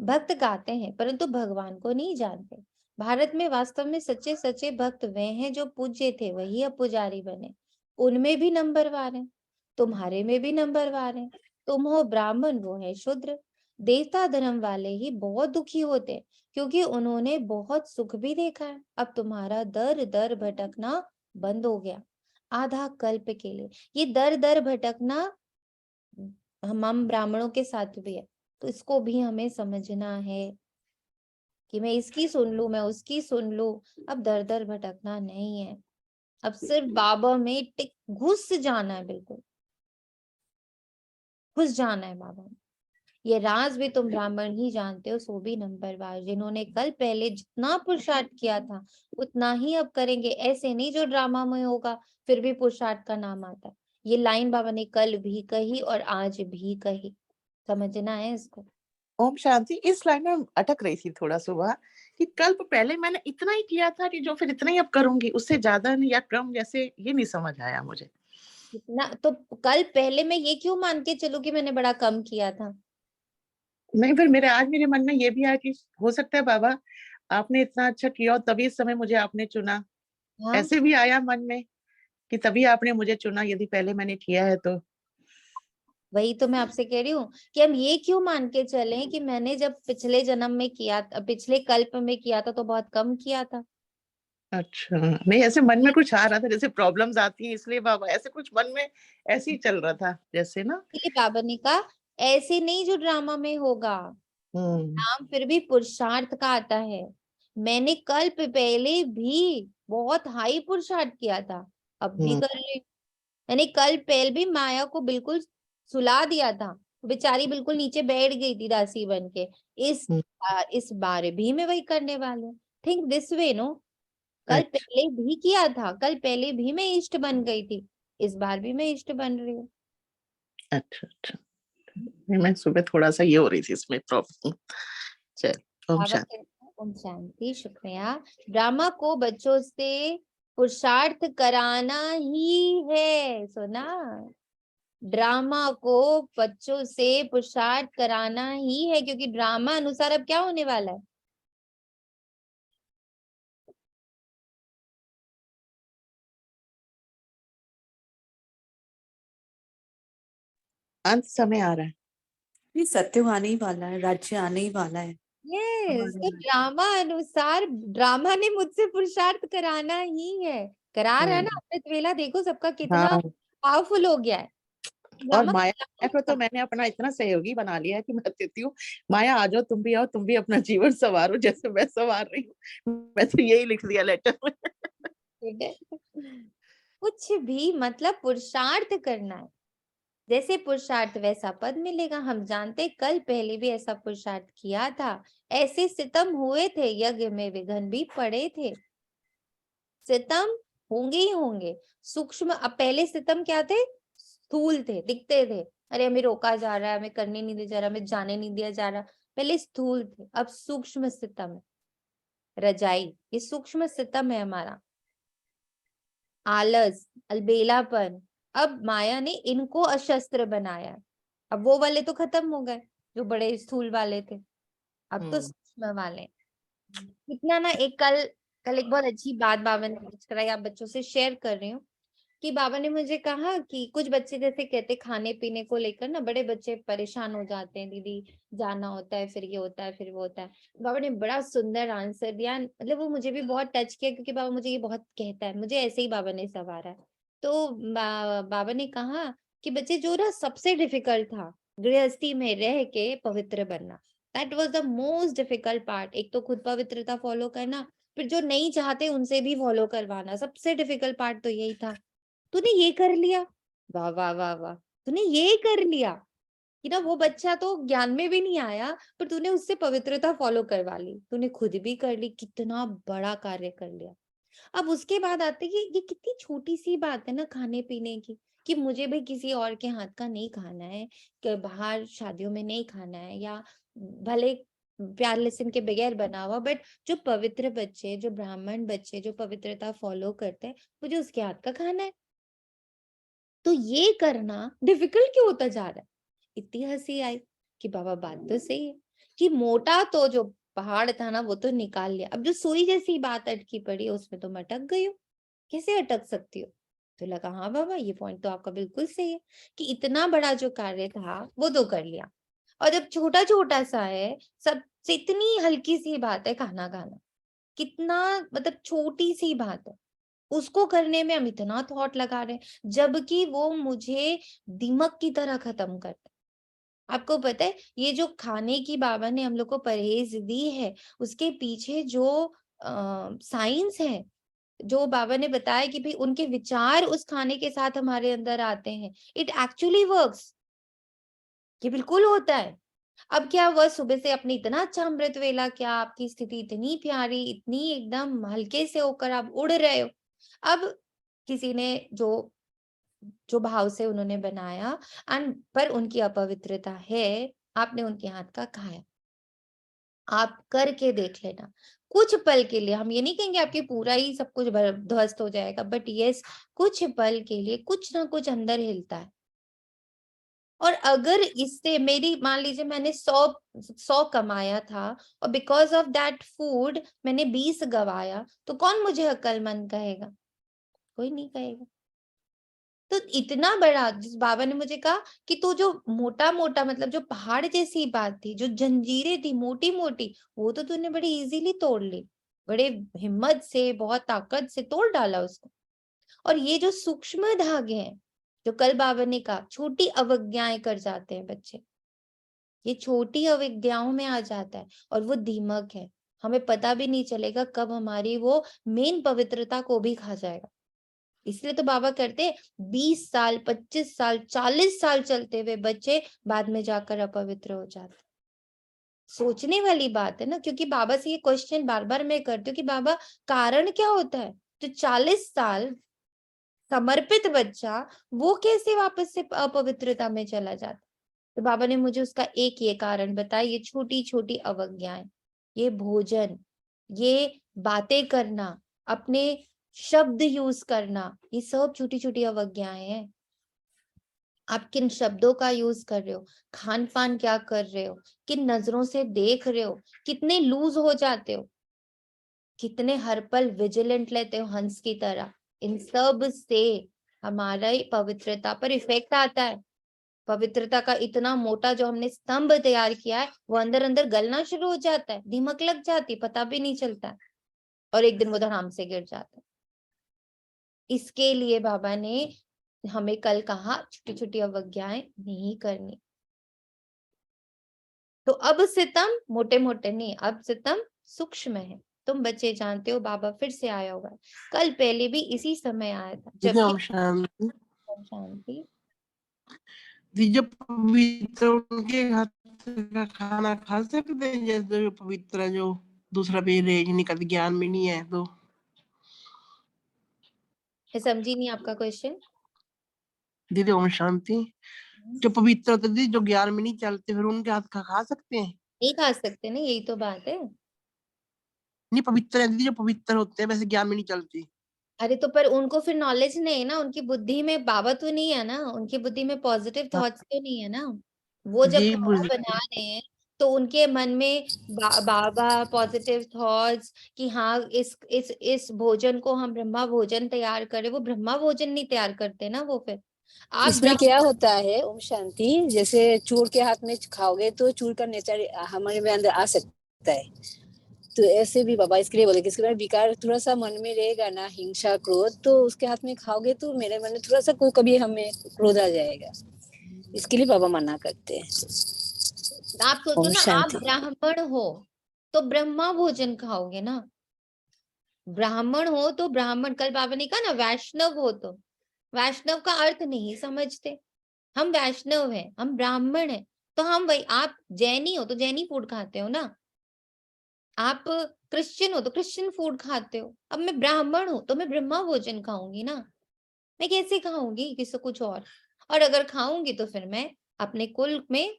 भक्त गाते हैं परंतु भगवान को नहीं जानते। भारत में वास्तव में सच्चे सच्चे भक्त वे हैं जो पूज्य थे वही अब पुजारी बने। उनमें भी नंबरवार है, तुम्हारे में भी नंबरवार है। तुम हो ब्राह्मण वो है शूद्र। देवता धर्म वाले ही बहुत दुखी होते हैं क्योंकि उन्होंने बहुत सुख भी देखा है। अब तुम्हारा दर दर भटकना बंद हो गया आधा कल्प के लिए। ये दर दर भटकना हम ब्राह्मणों के साथ भी है, तो इसको भी हमें समझना है कि मैं इसकी सुन लूं, मैं उसकी सुन लूं। अब दर दर भटकना नहीं है, अब सिर्फ बाबा में टिक घुस जाना है, बिल्कुल घुस जाना है बाबा में। ये राज भी तुम ब्राह्मण ही जानते हो, सो भी नंबरवार जिन्होंने कल पहले जितना पुरुषार्थ किया था उतना ही अब करेंगे। ऐसे नहीं जो ड्रामा में होगा फिर भी पुरुषार्थ का नाम आता है। ये लाइन बाबा ने कल भी कही और आज भी कही, समझना है इसको। ओम शांति। इस लाइन में अटक रही थी थोड़ा सुबह कि कल पहले मैंने इतना ही किया था कि जो फिर इतना ही अब करूंगी, उससे ज्यादा नहीं या कम, जैसे ये नहीं समझ आया मुझे। इतना तो कल पहले मैं ये क्यों मान के चलूं कि मैंने बड़ा कम किया था? नहीं, फिर मेरे मन में ये भी आया कि हो सकता है बाबा आपने इतना अच्छा किया और तभी इस समय मुझे आपने चुना। हाँ ऐसे भी आया मन में कि तभी आपने मुझे चुना, यदि पहले मैंने किया है तो। वही तो मैं आपसे कह रही हूँ कि हम ये क्यों मान के चलें कि मैंने जब पिछले जन्म में किया, पिछले कल्प में किया था तो बहुत कम किया था। अच्छा, नहीं ऐसे मन में कुछ आ रहा था, जैसे प्रॉब्लम्स आती हैं इसलिए बाबा, ऐसे कुछ मन में ऐसे ही चल रहा था जैसे ना। इसलिए बाबा ने कहा ऐसे नहीं जो ड्रामा में होगा, नाम फिर भी पुरुषार्थ का आता है। मैंने कल्प पहले भी बहुत हाई पुरुषार्थ किया था, अब भी कर ले। मैंने कल पहले भी माया को बिल्कुल सुला दिया था, बेचारी बिल्कुल नीचे बैठ गई थी दासी बन के। इस बार भी मैं वही करने वाली हूँ। Think this way no. कल अच्छा पहले भी किया था, कल पहले भी मैं इष्ट बन गई थी, इस बार भी मैं इष्ट बन रही हूँ। अच्छा अच्छा। मैं सुबह थोड़ा-सा ये हो रही थी इसमें प्रॉब्लम। चल, ओम बाबा शांति। कहते हैं, ओम शांति, शुक्रिया। ड्रामा को बच्चों से पुरुषार्थ कराना ही है, सुना? ड्रामा को बच्चों से पुरुषार्थ कराना ही है, क्योंकि ड्रामा अनुसार अब क्या होने वाला है? अंत समय आ रहा है। ये सत्य आने ही वाला है, राज्य आने ही वाला है यस, हमारे तो यहाँ। ड्रामा अनुसार ड्रामा ने मुझसे पुरुषार्थ कराना ही है, करा रहा है ना। अमृत वेला देखो सबका कितना हाँ, पावरफुल हो गया है। और ड्रामा माया को तो मैंने अपना इतना सहयोगी बना लिया है कि मैं कहती हूँ, माया आ जाओ, तुम भी आओ, तुम भी अपना जीवन संवारो जैसे मैं संवार रही हूँ। मैं तो यही लिख दिया लेटर में। कुछ भी मतलब पुरुषार्थ करना है, जैसे पुरुषार्थ वैसा पद मिलेगा। हम जानते कल पहले भी ऐसा पुरुषार्थ किया था, ऐसे सितम हुए थे, यज्ञ में विघ्न भी पड़े थे। सितम होंगे ही होंगे, सूक्ष्म। अब पहले सितम क्या थे? स्थूल थे, दिखते थे, अरे हमें रोका जा रहा है, हमें करने नहीं दिया जा रहा, हमें जाने नहीं दिया जा रहा। पहले स्थूल थे, अब सूक्ष्म सितम है। रजाई, ये सूक्ष्म सितम है हमारा। आलस, अलबेलापन, अब माया ने इनको अशस्त्र बनाया। अब वो वाले तो खत्म हो गए जो बड़े स्थूल वाले थे, अब तो सूक्ष्म वाले। कितना ना, एक कल एक बहुत अच्छी बात बाबा ने टीच कराई, आप बच्चों से शेयर कर रही हूँ। कि बाबा ने मुझे कहा कि कुछ बच्चे जैसे कहते खाने पीने को लेकर ना, बड़े बच्चे परेशान हो जाते हैं, दीदी जाना होता है, फिर ये होता है, फिर वो होता है। बाबा ने बड़ा सुंदर आंसर दिया, मतलब वो मुझे भी बहुत टच किया, क्योंकि बाबा मुझे ये बहुत कहता है, मुझे ऐसे ही बाबा ने सवारा है। तो बाबा ने कहा कि बच्चे, जो ना सबसे डिफिकल्ट था गृहस्थी में रह के पवित्र बनना, that was the most difficult part. एक तो खुद पवित्रता फॉलो करना, फिर जो नहीं चाहते उनसे भी फॉलो करवाना, सबसे डिफिकल्ट पार्ट तो यही था। तूने ये कर लिया, वाह वाह वाह वाह, तूने ये कर लिया। कि ना वो बच्चा तो ज्ञान में भी नहीं आया, पर तूने उससे पवित्रता फॉलो करवा ली, तूने खुद भी कर ली, कितना बड़ा कार्य कर लिया। अब उसके बाद आते कि ये कितनी छोटी सी बात है ना, खाने पीने की, कि मुझे भी किसी और के हाथ का नहीं खाना है, कि बाहर शादियों में नहीं खाना है, या भले प्यार लहसुन के बगैर बना हुआ, बट जो पवित्र बच्चे, जो ब्राह्मण बच्चे, जो पवित्रता फॉलो करते हैं, मुझे उसके हाथ का खाना है। तो ये करना डिफिकल्ट क्यों होता जा रहा है? इतनी हंसी आई कि बाबा बात तो सही है, कि मोटा तो जो पहाड़ था ना वो तो निकाल लिया, अब जो सुई जैसी बात अटकी पड़ी है उसमें तो मैं अटक गई हूँ। कैसे अटक सकती हो? तो लगा हाँ बाबा, ये पॉइंट तो आपका बिल्कुल सही है, कि इतना बड़ा जो कार्य था वो तो कर लिया, और जब छोटा छोटा सा है, सबसे इतनी हल्की सी बात है खाना खाना, कितना मतलब छोटी सी बात है, उसको करने में हम इतना थॉट लगा रहे हैं, जबकि वो मुझे दिमक की तरह खत्म करता है। आपको पता है, ये जो खाने की बाबा ने हम लोग को परहेज दी है, उसके पीछे जो साइंस है, जो बाबा ने बताया कि भाई उनके विचार उस खाने के साथ हमारे अंदर आते हैं, इट एक्चुअली वर्क्स, ये बिल्कुल होता है। अब क्या हुआ, सुबह से अपने इतना अच्छा अमृत वेला, क्या आपकी स्थिति इतनी प्यारी, इतनी एकदम हल्के से होकर आप उड़ रहे हो। अब किसी ने जो जो भाव से उन्होंने बनाया, एंड पर उनकी अपवित्रता है, आपने उनके हाथ का खाया। आप करके देख लेना, कुछ पल के लिए, हम ये नहीं कहेंगे आपके पूरा ही सब कुछ ध्वस्त हो जाएगा, बट यस, कुछ पल के लिए कुछ ना कुछ अंदर हिलता है। और अगर इससे मेरी, मान लीजिए मैंने 100 कमाया था, और बिकॉज ऑफ दैट फूड मैंने 20 गवाया, तो कौन मुझे अक्लमंद कहेगा? कोई नहीं कहेगा। तो इतना बड़ा, जिस बाबा ने मुझे कहा कि तू जो मोटा मोटा, मतलब जो पहाड़ जैसी बात थी, जो जंजीरें थी मोटी मोटी, वो तो तूने बड़ी इजीली तोड़ ली, बड़े हिम्मत से, बहुत ताकत से तोड़ डाला उसको। और ये जो सूक्ष्म धागे हैं, जो कल बाबा ने कहा छोटी अवज्ञाएं कर जाते हैं बच्चे, ये छोटी अवज्ञाओं में आ जाता है, और वो दीमक है, हमें पता भी नहीं चलेगा कब हमारी वो मेन पवित्रता को भी खा जाएगा। इसलिए तो बाबा कहते हैं 20 साल, 25 साल, 40 साल चलते हुए बच्चे बाद में जाकर अपवित्र हो जाते। सोचने वाली बात है ना, क्योंकि बाबा से ये क्वेश्चन बार बार मैं करती हूँ कि बाबा कारण क्या होता है, जो 40 साल समर्पित बच्चा वो कैसे वापस से अपवित्रता में चला जाता? तो बाबा ने मुझे उसका एक ये कारण बताया, ये छोटी छोटी अवज्ञाएं, ये भोजन, ये बातें करना, अपने शब्द यूज करना, ये सब छोटी छोटी अवज्ञाएं हैं। आप किन शब्दों का यूज कर रहे हो, खान पान क्या कर रहे हो, किन नजरों से देख रहे हो, कितने लूज हो जाते हो, कितने हर पल विजिलेंट लेते हो हंस की तरह, इन सब से हमारा पवित्रता पर इफेक्ट आता है। पवित्रता का इतना मोटा जो हमने स्तंभ तैयार किया है, वो अंदर अंदर गलना शुरू हो जाता है, दीमक लग जाती, पता भी नहीं चलता है, और एक दिन वो धड़ाम से गिर जाता है। इसके लिए बाबा ने हमें कल कहा छोटी छोटी अवज्ञाएं नहीं करनी। तो अब सितम मोटे मोटे नहीं, अब सितम सूक्ष्म है। तुम बच्चे जानते हो, बाबा फिर से आया होगा, कल पहले भी इसी समय आया था, दीदी जबकि ओम शांति। शांति दीदी जो पवित्र उनके हाथ का खाना खा सकते हैं, जैसे जो पवित्र जो दूसरा भी रेज निकल ज्ञान में नहीं है तो? मैं समझी नहीं आपका क्वेश्चन। दीदी ओम शांति। जो पवित्र होते दीदी, जो ज्ञान में नहीं चलते, फिर उनके हाथ का खा सकते हैं? नहीं खा सकते ना, यही तो बात है। नहीं, पवित्र है दीदी, जो पवित्र होते हैं वैसे ज्ञान में नहीं चलती। अरे तो पर उनको फिर नॉलेज नहीं है ना, उनकी बुद्धि में बाबा तो नहीं है ना, उनकी बुद्धि में पॉजिटिव थॉट्स तो नहीं है ना। वो जब जी खाना बुझ बना रहे हैं तो उनके मन में बाबा पॉजिटिव थॉट्स कि हाँ इस भोजन को हम ब्रह्मा भोजन तैयार करें, वो ब्रह्मा भोजन नहीं तैयार करते ना वो। फिर आप इसमें क्या होता है ओम शांति, जैसे चूर के हाथ में खाओगे तो चूर का नेचर हमारे में अंदर आ सकता है, तो ऐसे भी बाबा इसके लिए बोले कि इसके बाद विकार थोड़ा सा मन में रहेगा ना, हिंसा क्रोध, तो उसके हाथ में खाओगे तो मेरे मन में थोड़ा सा कोई कभी हमें क्रोध आ जाएगा, इसके लिए बाबा मना करते हैं। आप सोचो ओम ना, आप शांति। ब्राह्मण हो तो ब्रह्मा भोजन खाओगे ना, ब्राह्मण हो तो ब्राह्मण, कल बाबा ने कहा ना वैष्णव हो, तो वैष्णव का अर्थ नहीं समझते। हम वैष्णव हैं, हम ब्राह्मण हैं, तो हम वही, आप जैनी हो तो जैनी फूड खाते हो ना, आप क्रिश्चियन हो तो क्रिश्चियन फूड खाते हो। अब मैं ब्राह्मण हूं तो मैं ब्रह्मा भोजन खाऊंगी ना, मैं कैसे खाऊंगी किसी कुछ और अगर खाऊंगी तो फिर मैं अपने कुल में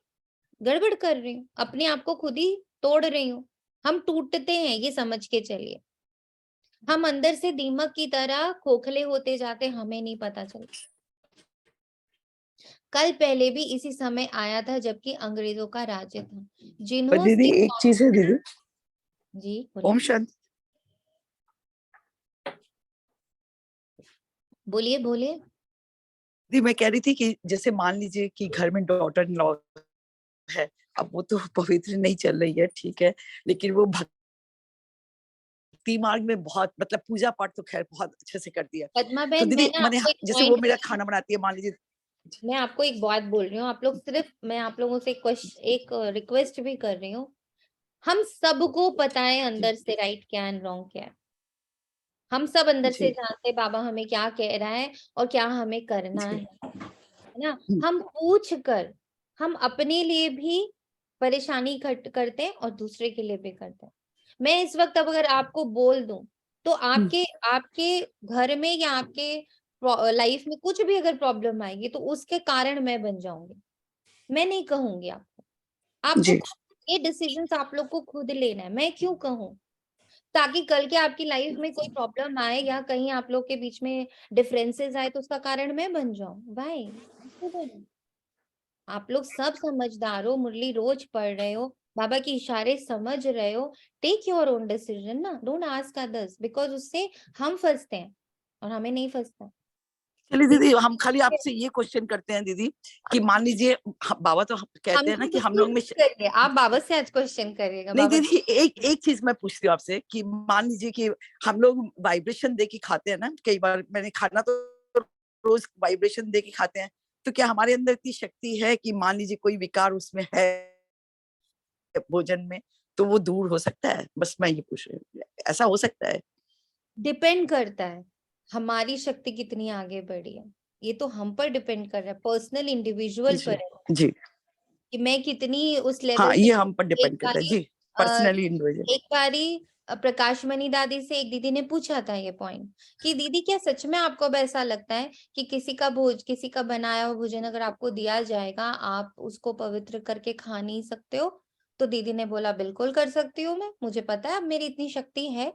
गड़बड़ कर रही हूँ, अपने आप को खुद ही तोड़ रही हूँ। हम टूटते हैं, ये समझ के चलिए। हम अंदर से दीमक की तरह खोखले होते जाते, हमें नहीं पता चलता। कल पहले भी इसी समय आया था जबकि अंग्रेजों का राज्य था, पर जिन्हों दीदी से एक चीज है दीदी, जी ओम बोलिए शांति। बोलिए बोलिए। दी मैं कह रही थी कि जैसे मान लीजिए कि घर में डॉटर इन लॉ है, अब वो तो पवित्र नहीं चल रही है, ठीक है, लेकिन वो भक्ति मार्ग में बहुत, मतलब पूजा पाठ तो खैर बहुत अच्छे से करती है। पद्मा तो बहन, दीदी मैंने जैसे वो मेरा खाना बनाती है, मान लीजिए। मैं आपको एक बात बोल रही हूँ, आप लोग सिर्फ, मैं आप लोगों से एक रिक्वेस्ट भी कर रही हूँ, हम सबको पता है अंदर से राइट क्या एंड रॉन्ग क्या है। हम सब अंदर से जी जानते बाबा हमें क्या कह रहा है और क्या हमें करना जी है ना। हम पूछ कर, हम अपने लिए भी परेशानी करते हैं और दूसरे के लिए भी करते हैं। मैं इस वक्त अब अगर आपको बोल दूं तो आपके आपके घर में या आपके लाइफ में कुछ भी अगर प्रॉब्लम आएगी तो उसके कारण मैं बन जाऊंगी, मैं नहीं कहूंगी आपको जी ये डिसीजंस आप लोग को खुद लेना है। मैं क्यों कहूँ, ताकि कल के आपकी लाइफ में कोई प्रॉब्लम आए या कहीं आप लोग के बीच में डिफरेंसेस आए तो उसका कारण मैं बन जाऊं। भाई आप लोग सब समझदार हो, मुरली रोज पढ़ रहे हो, बाबा के इशारे समझ रहे हो, टेक योर ओन डिसीजन ना, डोंट आस्क अदर्स, बिकॉज उससे हम फंसते हैं और हमें नहीं फंसता। चलिए दीदी, हम खाली आपसे ये क्वेश्चन करते हैं दीदी कि मान लीजिए बाबा तो कहते हैं ना हमसे कि हम क्वेश्चन लोग में करिए, आप बाबा से आज क्वेश्चन करिएगा। नहीं बाबा दीदी, एक एक चीज मैं पूछती हूँ आपसे कि मान लीजिए कि हम लोग वाइब्रेशन दे के खाते हैं ना, कई बार मैंने खाना तो रोज वाइब्रेशन दे के खाते हैं, तो क्या हमारे अंदर इतनी शक्ति है कि मान लीजिए कोई विकार उसमें है भोजन में, तो वो दूर हो सकता है? बस मैं ये पूछ रही हूँ, ऐसा हो सकता है? डिपेंड करता है हमारी शक्ति कितनी आगे बढ़ी है, ये तो हम पर डिपेंड कर रहा है, पर्सनल इंडिविजुअल पर जी है जी कि मैं कितनी उस हाँ, लेवल पे। ये हम पर एक डिपेंड करता है बारी जी, पर्सनली इंडिविजुअल। एक बारी प्रकाशमणि दादी से एक दीदी ने पूछा था ये पॉइंट कि दीदी क्या सच में आपको अब ऐसा लगता है कि किसी का बनाया हुआ भोजन अगर आपको दिया जाएगा आप उसको पवित्र करके खा नहीं सकते हो? तो दीदी ने बोला बिल्कुल कर सकती हूँ मैं, मुझे पता है अब मेरी इतनी शक्ति है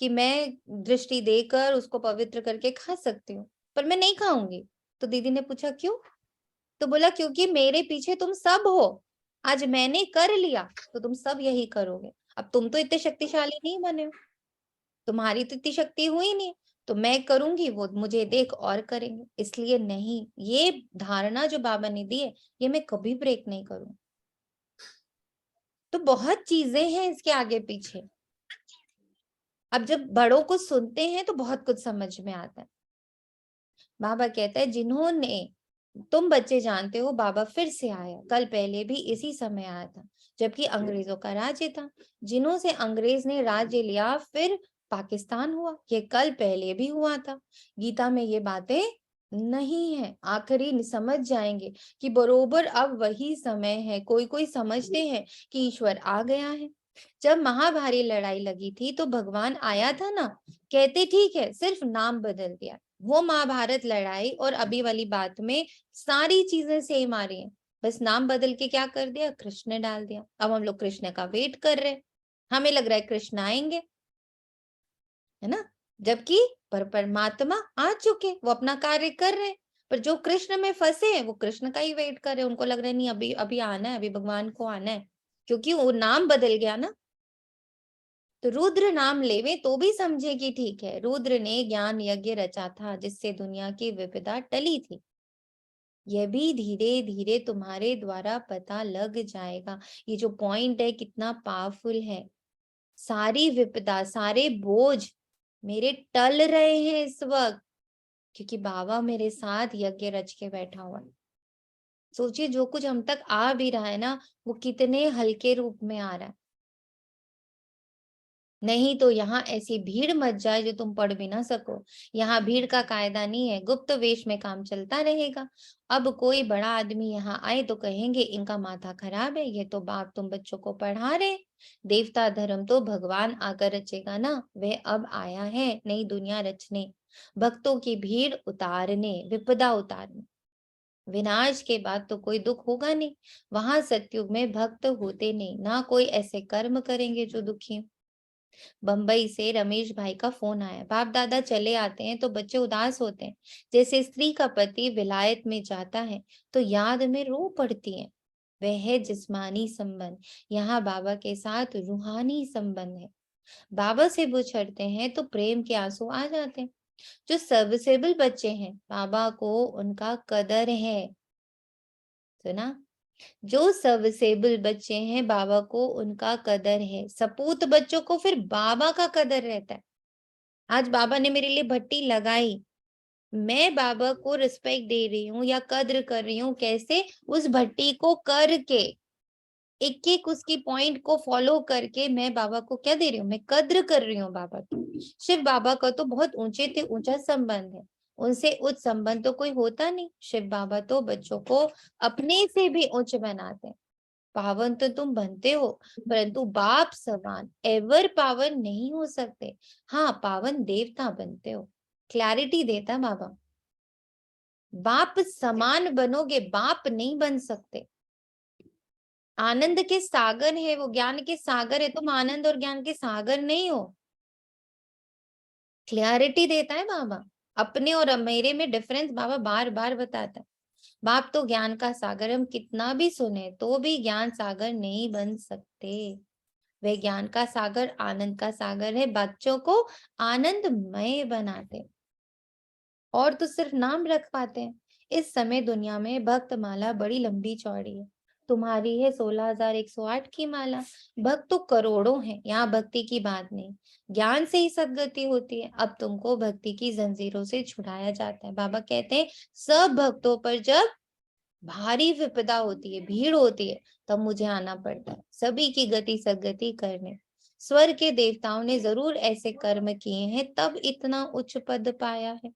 कि मैं दृष्टि देकर उसको पवित्र करके खा सकती हूँ, पर मैं नहीं खाऊंगी। तो दीदी ने पूछा क्यों? तो बोला क्योंकि मेरे पीछे तुम सब हो, आज मैंने कर लिया तो तुम सब यही करोगे। अब तुम तो इतने शक्तिशाली नहीं बने हो, तुम्हारी तो इतनी शक्ति हुई नहीं, तो मैं करूंगी वो मुझे देख और करेंगे। इसलिए नहीं, ये धारणा जो बाबा ने दी है ये मैं कभी ब्रेक नहीं करूं। तो बहुत चीजें हैं इसके आगे पीछे। अब जब बड़ों को सुनते हैं तो बहुत कुछ समझ में आता है। बाबा कहता है जिन्होंने, तुम बच्चे जानते हो बाबा फिर से आया, कल पहले भी इसी समय आया था जबकि अंग्रेजों का राज्य था। जिन्हों से अंग्रेज ने राज्य लिया फिर पाकिस्तान हुआ, ये कल पहले भी हुआ था। गीता में ये बातें नहीं है, आखिरी समझ जाएंगे कि बरोबर अब वही समय है। कोई कोई समझते हैं कि ईश्वर आ गया है। जब महाभारी लड़ाई लगी थी तो भगवान आया था ना, कहते ठीक है सिर्फ नाम बदल दिया। वो महाभारत लड़ाई और अभी वाली बात में सारी चीजें सेम आ रही हैं, बस नाम बदल के क्या कर दिया, कृष्ण डाल दिया। अब हम लोग कृष्ण का वेट कर रहे हैं, हमें लग रहा है कृष्ण आएंगे, है ना, जबकि परमात्मा आ चुके, वो अपना कार्य कर रहे हैं। पर जो कृष्ण में फंसे हैं वो कृष्ण का ही वेट कर रहे हैं, उनको लग रहा है नहीं अभी अभी आना है, अभी भगवान को आना है, क्योंकि वो नाम बदल गया ना। तो रुद्र नाम लेवे तो भी समझे कि ठीक है, रुद्र ने ज्ञान यज्ञ रचा था जिससे दुनिया की विपदा टली थी। यह भी धीरे धीरे तुम्हारे द्वारा पता लग जाएगा। ये जो पॉइंट है कितना पावरफुल है। सारी विपदा, सारे बोझ मेरे टल रहे हैं इस वक्त, क्योंकि बाबा मेरे साथ यज्ञ रच के बैठा हुआ है। सोचिए जो कुछ हम तक आ भी रहा है ना, वो कितने हल्के रूप में आ रहा है। नहीं तो यहाँ ऐसी भीड़ मच जाए जो तुम पढ़ भी ना सको। यहाँ भीड़ का कायदा नहीं है, गुप्त वेश में काम चलता रहेगा। अब कोई बड़ा आदमी यहाँ आए तो कहेंगे इनका माथा खराब है, ये तो बाप तुम बच्चों को पढ़ा रहे। देवता धर्म तो भगवान आकर रचेगा ना, वह अब आया है नई दुनिया रचने, भक्तों की भीड़ उतारने, विपदा उतारने। विनाश के बाद तो कोई दुख होगा नहीं, वहां सतयुग में भक्त होते नहीं, ना कोई ऐसे कर्म करेंगे जो दुखी हो। बंबई से रमेश भाई का फोन आया, बाप दादा चले आते हैं तो बच्चे उदास होते हैं। जैसे स्त्री का पति विलायत में जाता है तो याद में रो पड़ती है। वह है जिस्मानी संबंध, यहाँ बाबा के साथ रूहानी संबंध है। बाबा से बिछड़ते हैं तो प्रेम के आंसू आ जाते हैं। जो सर्विसेबल बच्चे हैं बाबा को उनका कदर है, सुना, जो सर्विसेबल बच्चे हैं बाबा को उनका कदर है। सपूत बच्चों को फिर बाबा का कदर रहता है। आज बाबा ने मेरे लिए भट्टी लगाई, मैं बाबा को रिस्पेक्ट दे रही हूँ या कद्र कर रही हूँ, कैसे, उस भट्टी को करके, एक एक उसकी पॉइंट को फॉलो करके मैं बाबा को क्या दे रही हूँ, मैं कद्र कर रही हूँ बाबा की। शिव बाबा का तो बहुत ऊंचे से ऊंचा संबंध है, उनसे उच्च संबंध तो कोई होता नहीं। शिव बाबा तो बच्चों को अपने से भी उच्च बनाते हैं। पावन तो तुम बनते हो, परंतु बाप समान एवर पावन नहीं हो सकते। हाँ, पावन देवता बनते हो, क्लैरिटी देता बाबा। बाप समान बनोगे, बाप नहीं बन सकते। आनंद के सागर है वो, ज्ञान के सागर है, तुम आनंद और ज्ञान के सागर नहीं हो। क्लैरिटी देता है बाबा, अपने और मेरे में डिफरेंस बाबा बार बार बताता है। बाप तो ज्ञान का सागर, हम कितना भी सुने तो भी ज्ञान सागर नहीं बन सकते। वे ज्ञान का सागर, आनंद का सागर है, बच्चों को आनंदमय बनाते, और तो सिर्फ नाम रख पाते हैं। इस समय दुनिया में भक्त माला बड़ी लंबी चौड़ी है, तुम्हारी है 16,108 की माला। भक्त तो करोड़ों हैं, यहाँ भक्ति की बात नहीं, ज्ञान से ही सदगति होती है। अब तुमको भक्ति की जंजीरों से छुड़ाया जाता है। बाबा कहते हैं सब भक्तों पर जब भारी विपदा होती है, भीड़ होती है, तब मुझे आना पड़ता है सभी की गति सदगति करने। स्वर्ग के देवताओं ने जरूर ऐसे कर्म किए हैं तब इतना उच्च पद पाया है।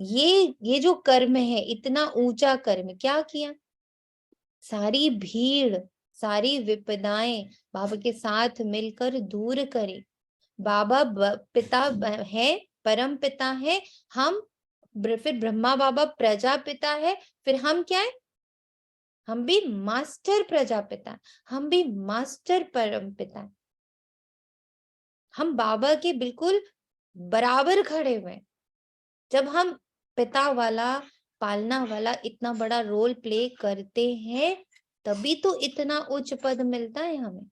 ये जो कर्म है, इतना ऊंचा कर्म क्या किया, सारी भीड़, सारी विपदाएं बाबा के साथ मिलकर दूर करे। बाबा पिता है, परम पिता है, हम फिर ब्रह्मा बाबा प्रजापिता है, फिर हम क्या है, हम भी मास्टर प्रजापिता, हम भी मास्टर परम पिता, हम बाबा के बिल्कुल बराबर खड़े हुए। जब हम पिता वाला, पालना वाला इतना बड़ा रोल प्ले करते हैं, तभी तो इतना उच्च पद मिलता है हमें।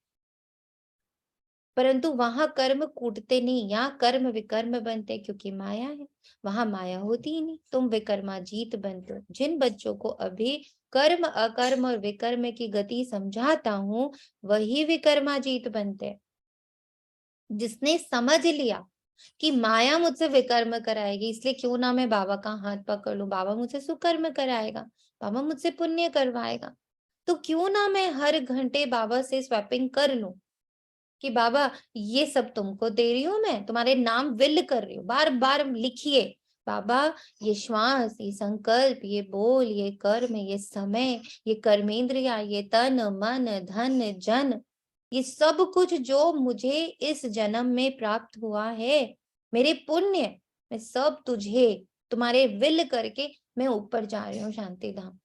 परंतु वहां कर्म कूटते नहीं, यहाँ कर्म विकर्म बनते, क्योंकि माया है। वहां माया होती ही नहीं, तुम विकर्माजीत बनते हो। जिन बच्चों को अभी कर्म अकर्म और विकर्म की गति समझाता हूं, वही विकर्माजीत बनते हैं। जिसने समझ लिया कि माया मुझसे विकर्म कराएगी, इसलिए क्यों ना मैं बाबा का हाथ पकड़ लूं, बाबा मुझसे सुकर्म कराएगा, बाबा मुझसे पुण्य करवाएगा, तो क्यों ना मैं हर घंटे बाबा से स्वैपिंग कर लूं कि बाबा ये सब तुमको दे रही हूं, मैं तुम्हारे नाम विल कर रही हूँ, बार बार लिखिए बाबा, ये श्वास, ये संकल्प, ये बोल, ये कर्म, ये समय, ये कर्मेंद्रिया, ये तन मन धन जन, ये सब कुछ जो मुझे इस जन्म में प्राप्त हुआ है, मेरे पुण्य, मैं सब तुझे, तुम्हारे विल करके मैं ऊपर जा रही हूँ शांति धाम।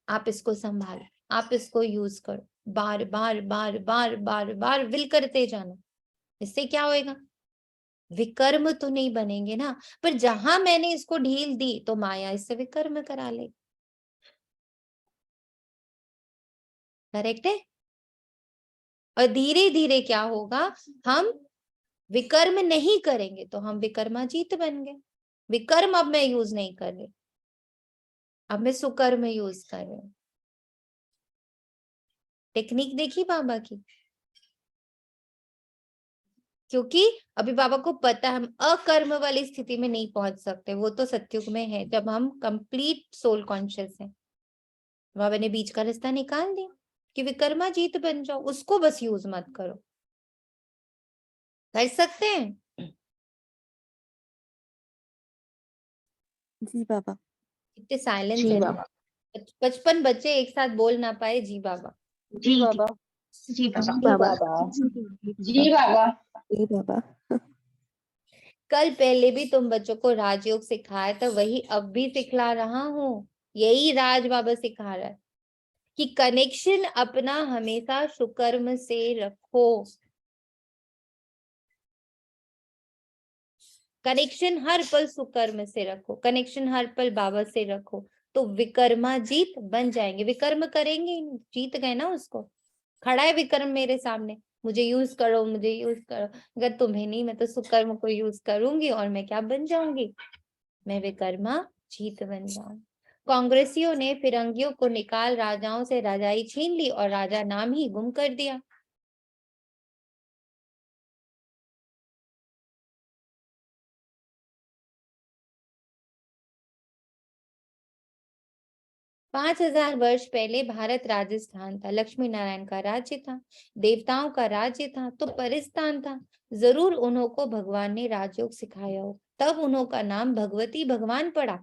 आप इसको संभालो, आप इसको यूज करो, बार बार बार बार बार बार विल करते जाना। इससे क्या होएगा, विकर्म तो नहीं बनेंगे ना, पर जहां मैंने इसको ढील दी तो माया इससे विकर्म करा ले। करेक्ट है। और धीरे धीरे क्या होगा, हम विकर्म नहीं करेंगे तो हम विकर्माजीत बन गए। विकर्म अब मैं यूज नहीं कर रही, अब मैं सुकर्म यूज कर रही हूँ। टेक्निक देखी बाबा की, क्योंकि अभी बाबा को पता है हम अकर्म वाली स्थिति में नहीं पहुंच सकते, वो तो सत्युग में है जब हम कंप्लीट सोल कॉन्शियस हैं। बाबा ने बीच का रास्ता निकाल दिया कि विकर्माजीत बन जाओ, उसको बस यूज मत करो। कर सकते हैं। जी बाबा। कितने साइलेंस जी है ना, बाबा। 55 बच्चे एक साथ बोल ना पाए जी बाबा। जी बाबा। जी बाबा। जी बाबा। जी बाबा। जी बाबा। कल पहले भी तुम बच्चों को राजयोग सिखाया था, वही अब भी सिखला रहा हूँ। यही राज बाबा सिखा रहा है कि कनेक्शन अपना हमेशा सुकर्म से रखो। कनेक्शन हर पल सुकर्म से रखो, कनेक्शन हर पल बाबा से रखो, तो विकर्माजीत बन जाएंगे। विकर्म करेंगे ही नहीं, जीत गए ना उसको। खड़ा है विकर्म मेरे सामने, मुझे यूज करो, मुझे यूज करो। अगर तुम्हें नहीं, मैं तो सुकर्म को यूज करूंगी और मैं क्या बन जाऊंगी, मैं विकर्मा जीत बन जाऊंगी। कांग्रेसियों ने फिरंगियों को निकाल राजाओं से राजाई छीन ली और राजा नाम ही गुम कर दिया। पांच 5000 वर्ष पहले भारत राजस्थान था, लक्ष्मी नारायण का राज्य था, देवताओं का राज्य था, तो परिस्तान था। जरूर उन्हों को भगवान ने राजयोग सिखाया हो, तब उन्हों का नाम भगवती भगवान पड़ा।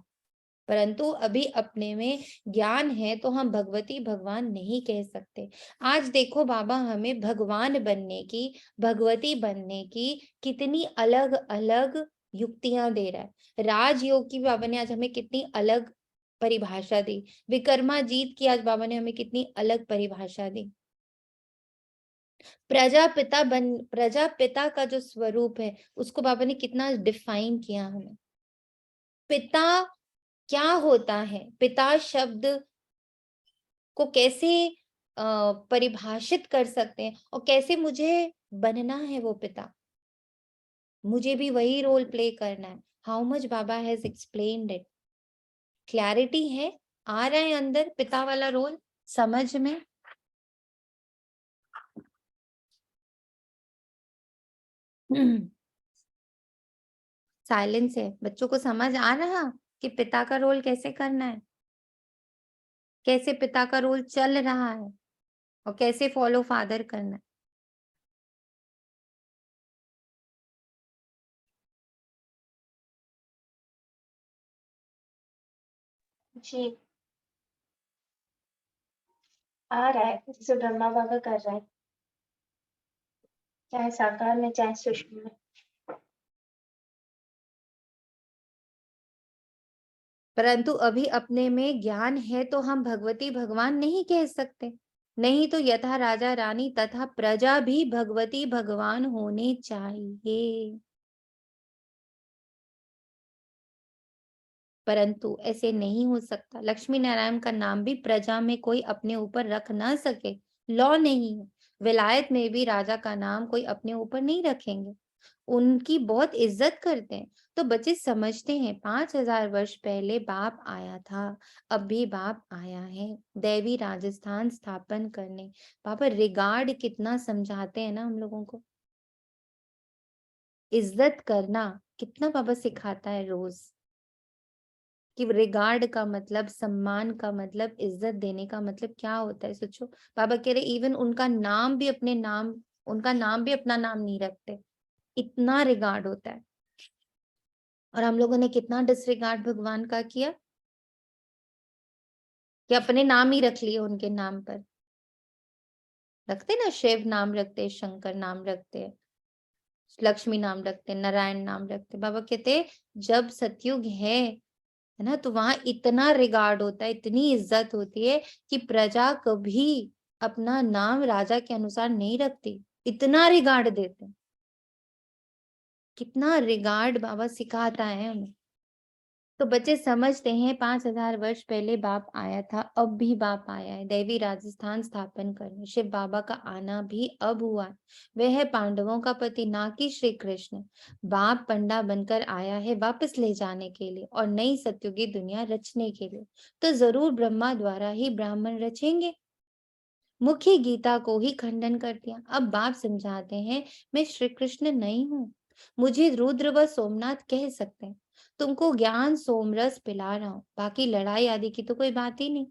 परंतु अभी अपने में ज्ञान है तो हम भगवती भगवान नहीं कह सकते। आज देखो बाबा हमें भगवान बनने की, भगवती बनने की कितनी अलग अलग युक्तियां दे रहा है। राजयोग की बाबा ने आज हमें कितनी अलग परिभाषा दी, विकर्माजीत की आज बाबा ने हमें कितनी अलग परिभाषा दी। प्रजापिता का जो स्वरूप है उसको बाबा ने कितना डिफाइन किया हमें। पिता क्या होता है, पिता शब्द को कैसे परिभाषित कर सकते हैं, और कैसे मुझे बनना है वो पिता, मुझे भी वही रोल प्ले करना है। How much Baba has explained it. Clarity है, आ रहा है अंदर पिता वाला रोल समझ में। साइलेंस है, बच्चों को समझ आ रहा कि पिता का रोल कैसे करना है, कैसे पिता का रोल चल रहा है और कैसे फॉलो फादर करना है। जी आ रहा है जैसे ब्रह्मा बाबा कर रहे हैं, चाहे साकार में चाहे सूक्ष्म में। परंतु अभी अपने में ज्ञान है तो हम भगवती भगवान नहीं कह सकते, नहीं तो यथा राजा रानी तथा प्रजा भी भगवती भगवान होने चाहिए। परंतु ऐसे नहीं हो सकता। लक्ष्मी नारायण का नाम भी प्रजा में कोई अपने ऊपर रख ना सके, लॉ नहीं है। विलायत में भी राजा का नाम कोई अपने ऊपर नहीं रखेंगे, उनकी बहुत इज्जत करते हैं। तो बच्चे समझते हैं 5000 वर्ष पहले बाप आया था, अब भी बाप आया है दैवी राजस्थान स्थापन करने। पापा रिगार्ड कितना समझाते हैं ना हम लोगों को, इज्जत करना कितना पापा सिखाता है रोज, कि रिगार्ड का मतलब, सम्मान का मतलब, इज्जत देने का मतलब क्या होता है। सोचो बाबा कह रहे इवन उनका नाम भी अपने नाम, उनका नाम भी अपना नाम नहीं रखते, इतना रिगार्ड होता है। और हम लोगों ने कितना डिसरिगार्ड भगवान का किया कि अपने नाम ही रख लिए उनके नाम पर। रखते ना, शिव नाम रखते, शंकर नाम रखते, लक्ष्मी नाम रखते, नारायण नाम रखते। बाबा कहते जब सतयुग है ना, तो वहां इतना रिगार्ड होता है, इतनी इज्जत होती है कि प्रजा कभी अपना नाम राजा के अनुसार नहीं रखती, इतना रिगार्ड देते हैं। कितना रिगार्ड बाबा सिखाता है हमें। तो बच्चे समझते हैं 5000 वर्ष पहले बाप आया था, अब भी बाप आया है दैवी राजस्थान स्थापन करने। शिव बाबा का आना भी अब हुआ है। वह है पांडवों का पति, ना कि श्री कृष्ण। बाप पंडा बनकर आया है वापस ले जाने के लिए और नई सतयुगी दुनिया रचने के लिए। तो जरूर ब्रह्मा द्वारा ही ब्राह्मण रचेंगे। मुख्य गीता को ही खंडन कर दिया। अब बाप समझाते हैं मैं श्री कृष्ण नहीं हूँ, मुझे रुद्र व सोमनाथ कह सकते हैं। तुमको ज्ञान सोमरस पिला रहा हूँ, बाकी लड़ाई आदि की तो कोई बात ही नहीं।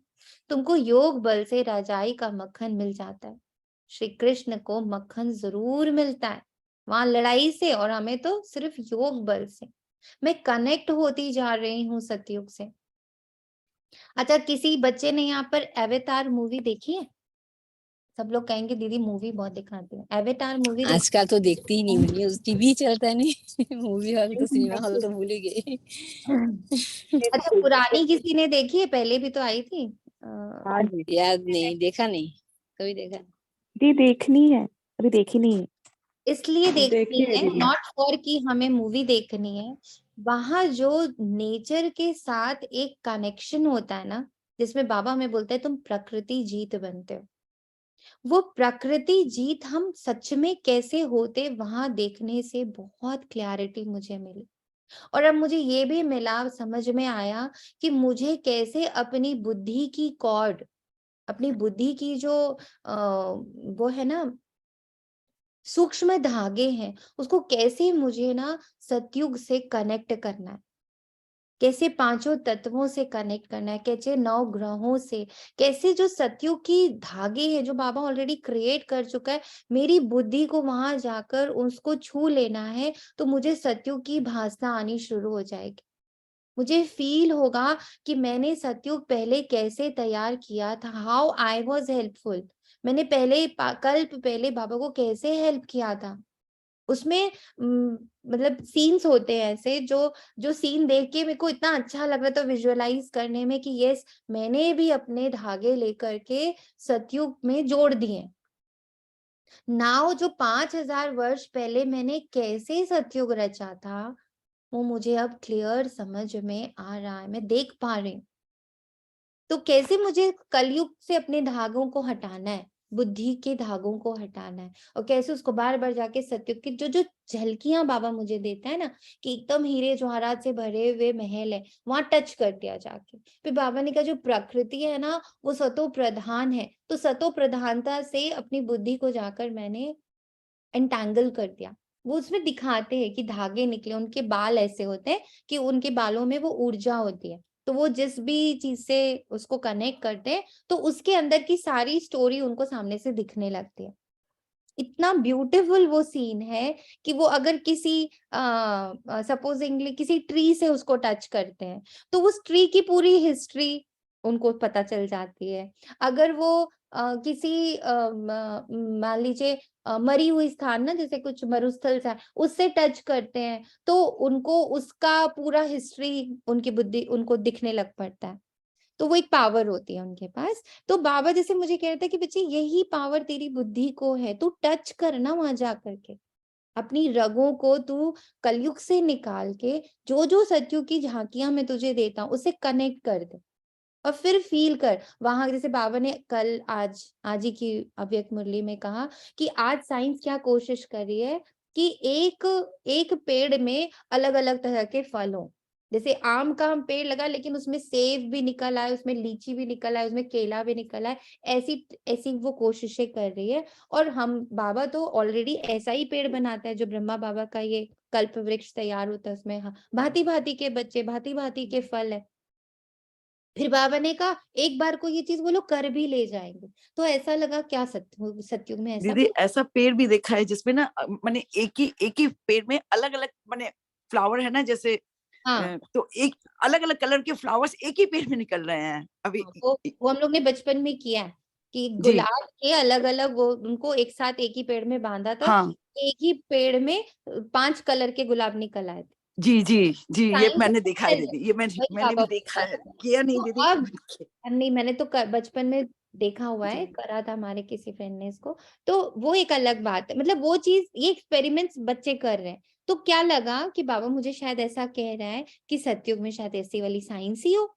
तुमको योग बल से राजाई का मक्खन मिल जाता है। श्री कृष्ण को मक्खन जरूर मिलता है वहां लड़ाई से, और हमें तो सिर्फ योग बल से। मैं कनेक्ट होती जा रही हूँ सतयुग से। अच्छा, किसी बच्चे ने यहाँ पर एवेटार मूवी देखी है? सब लोग कहेंगे दीदी मूवी बहुत दिखाते हैं। एवेटार मूवी देखी? आजकल तो देखती ही नहीं हूँ, न्यूज टीवी चलता है नहीं मूवी हॉल तो, सिनेमा हॉल तो भूल ही गए। अच्छा, पुरानी किसी ने देखी है? पहले भी तो आई थी। हाँ जी याद नहीं, देखा नहीं, कभी देखा नहीं। दी, देखनी है, अभी देखी नहीं है। इसलिए देखनी देखी है है, दीदी। नॉट फॉर कि हमें मूवी देखनी है। वहां जो नेचर के साथ एक कनेक्शन होता है ना, जिसमें बाबा हमें बोलते हैं तुम प्रकृति जीत बनते हो, वो प्रकृति जीत हम सच में कैसे होते, वहां देखने से बहुत क्लैरिटी मुझे मिली। और अब मुझे ये भी मिला, समझ में आया कि मुझे कैसे अपनी बुद्धि की कॉर्ड, अपनी बुद्धि की जो वो है ना सूक्ष्म धागे हैं, उसको कैसे मुझे ना सतयुग से कनेक्ट करना है, कैसे पांचों तत्वों से कनेक्ट करना है, कैसे 9 ग्रहों से, कैसे जो सतयुग की धागे हैं जो बाबा ऑलरेडी क्रिएट कर चुका है, मेरी बुद्धि को वहां जाकर उसको छू लेना है। तो मुझे सतयुग की भासना आनी शुरू हो जाएगी। मुझे फील होगा कि मैंने सतयुग पहले कैसे तैयार किया था, हाउ आई वॉज हेल्पफुल। मैंने पहले कल्प पहले बाबा को कैसे हेल्प किया था। उसमें मतलब सीन्स होते हैं ऐसे जो जो सीन देख के मेरे को इतना अच्छा लग रहा था विजुअलाइज करने में, कि यस मैंने भी अपने धागे लेकर के सतयुग में जोड़ दिए। नाउ जो 5000 वर्ष पहले मैंने कैसे सतयुग रचा था, वो मुझे अब क्लियर समझ में आ रहा है, मैं देख पा रही हूँ। तो कैसे मुझे कलयुग से अपने धागों को हटाना है, बुद्धि के धागों को हटाना है, और कैसे उसको बार बार जाके सतयुग की जो जो झलकियां बाबा मुझे देता है ना, कि एकदम हीरे जवाहरात से भरे हुए महल है, वहां टच कर दिया जाके। फिर बाबा ने कहा जो प्रकृति है ना वो सतो प्रधान है, तो सतो प्रधानता से अपनी बुद्धि को जाकर मैंने एंटैंगल कर दिया। वो उसमें दिखाते हैं कि धागे निकले, उनके बाल ऐसे होते हैं कि उनके बालों में वो ऊर्जा होती है, तो वो जिस भी चीज से उसको कनेक्ट करते हैं तो उसके अंदर की सारी स्टोरी उनको सामने से दिखने लगती है। इतना ब्यूटीफुल वो सीन है कि वो अगर किसी सपोजिंगली किसी ट्री से उसको टच करते हैं तो उस ट्री की पूरी हिस्ट्री, उनको पता चल जाती है। अगर वो किसी मान लीजिए मरी हुई स्थान ना, जैसे कुछ मरुस्थल सा उससे टच करते हैं, तो उनको उसका पूरा हिस्ट्री उनकी बुद्धि उनको दिखने लग पड़ता है। तो वो एक पावर होती है उनके पास। तो बाबा जैसे मुझे कह रहे थे कि बच्चे यही पावर तेरी बुद्धि को है, तू टच कर ना वहां जा करके। अपनी रगों को तू कलयुग से निकाल के जो जो सत्युग की झांकियां मैं तुझे देता हूँ उससे कनेक्ट कर दे और फिर फील कर वहां। जैसे बाबा ने कल आज ही की अव्यक्त मुरली में कहा कि आज साइंस क्या कोशिश कर रही है कि एक एक पेड़ में अलग अलग तरह के फल हों। जैसे आम का हम पेड़ लगा लेकिन उसमें सेब भी निकल आए, उसमें लीची भी निकल आए, उसमें केला भी निकल आए। ऐसी ऐसी वो कोशिशें कर रही है। और हम बाबा तो ऑलरेडी ऐसा ही पेड़ बनाता है जो ब्रह्मा बाबा का ये कल्प वृक्ष तैयार होता है, उसमें भांति भांति के बच्चे, भांति भांति के फल है। फिर बाबा ने कहा एक बार को ये चीज वो लोग कर भी ले जाएंगे। तो ऐसा लगा क्या सत्युग में ऐसा दीदी भी। ऐसा पेड़ भी देखा है जिसमें ना मैंने एक ही पेड़ में अलग अलग मैंने फ्लावर है ना, जैसे हाँ तो एक अलग अलग कलर के फ्लावर्स एक ही पेड़ में निकल रहे हैं अभी। हाँ, वो हम लोग ने बचपन में किया है कि जी गुलाब के अलग अलग वो उनको एक साथ एक ही पेड़ में बांधा था। हाँ एक ही पेड़ में 5 कलर के गुलाब निकल आए थे। जी जी जी, ये साइंस मैंने देखा है दीदी, ये वही मैंने बाबा भी देखा बता है, रहे थे। किया नहीं तो दीदी। अब नहीं, मैंने तो बचपन में देखा हुआ है, जी करा था हमारे किसी फ्रेंड ने इसको। तो वो एक अलग बात है, मतलब वो चीज ये एक्सपेरिमेंट्स बच्चे कर रहे हैं। तो क्या लगा कि बाबा मुझे शायद ऐसा कह रहा है कि सतयुग में शायद ऐसी वाली साइंस ही हो।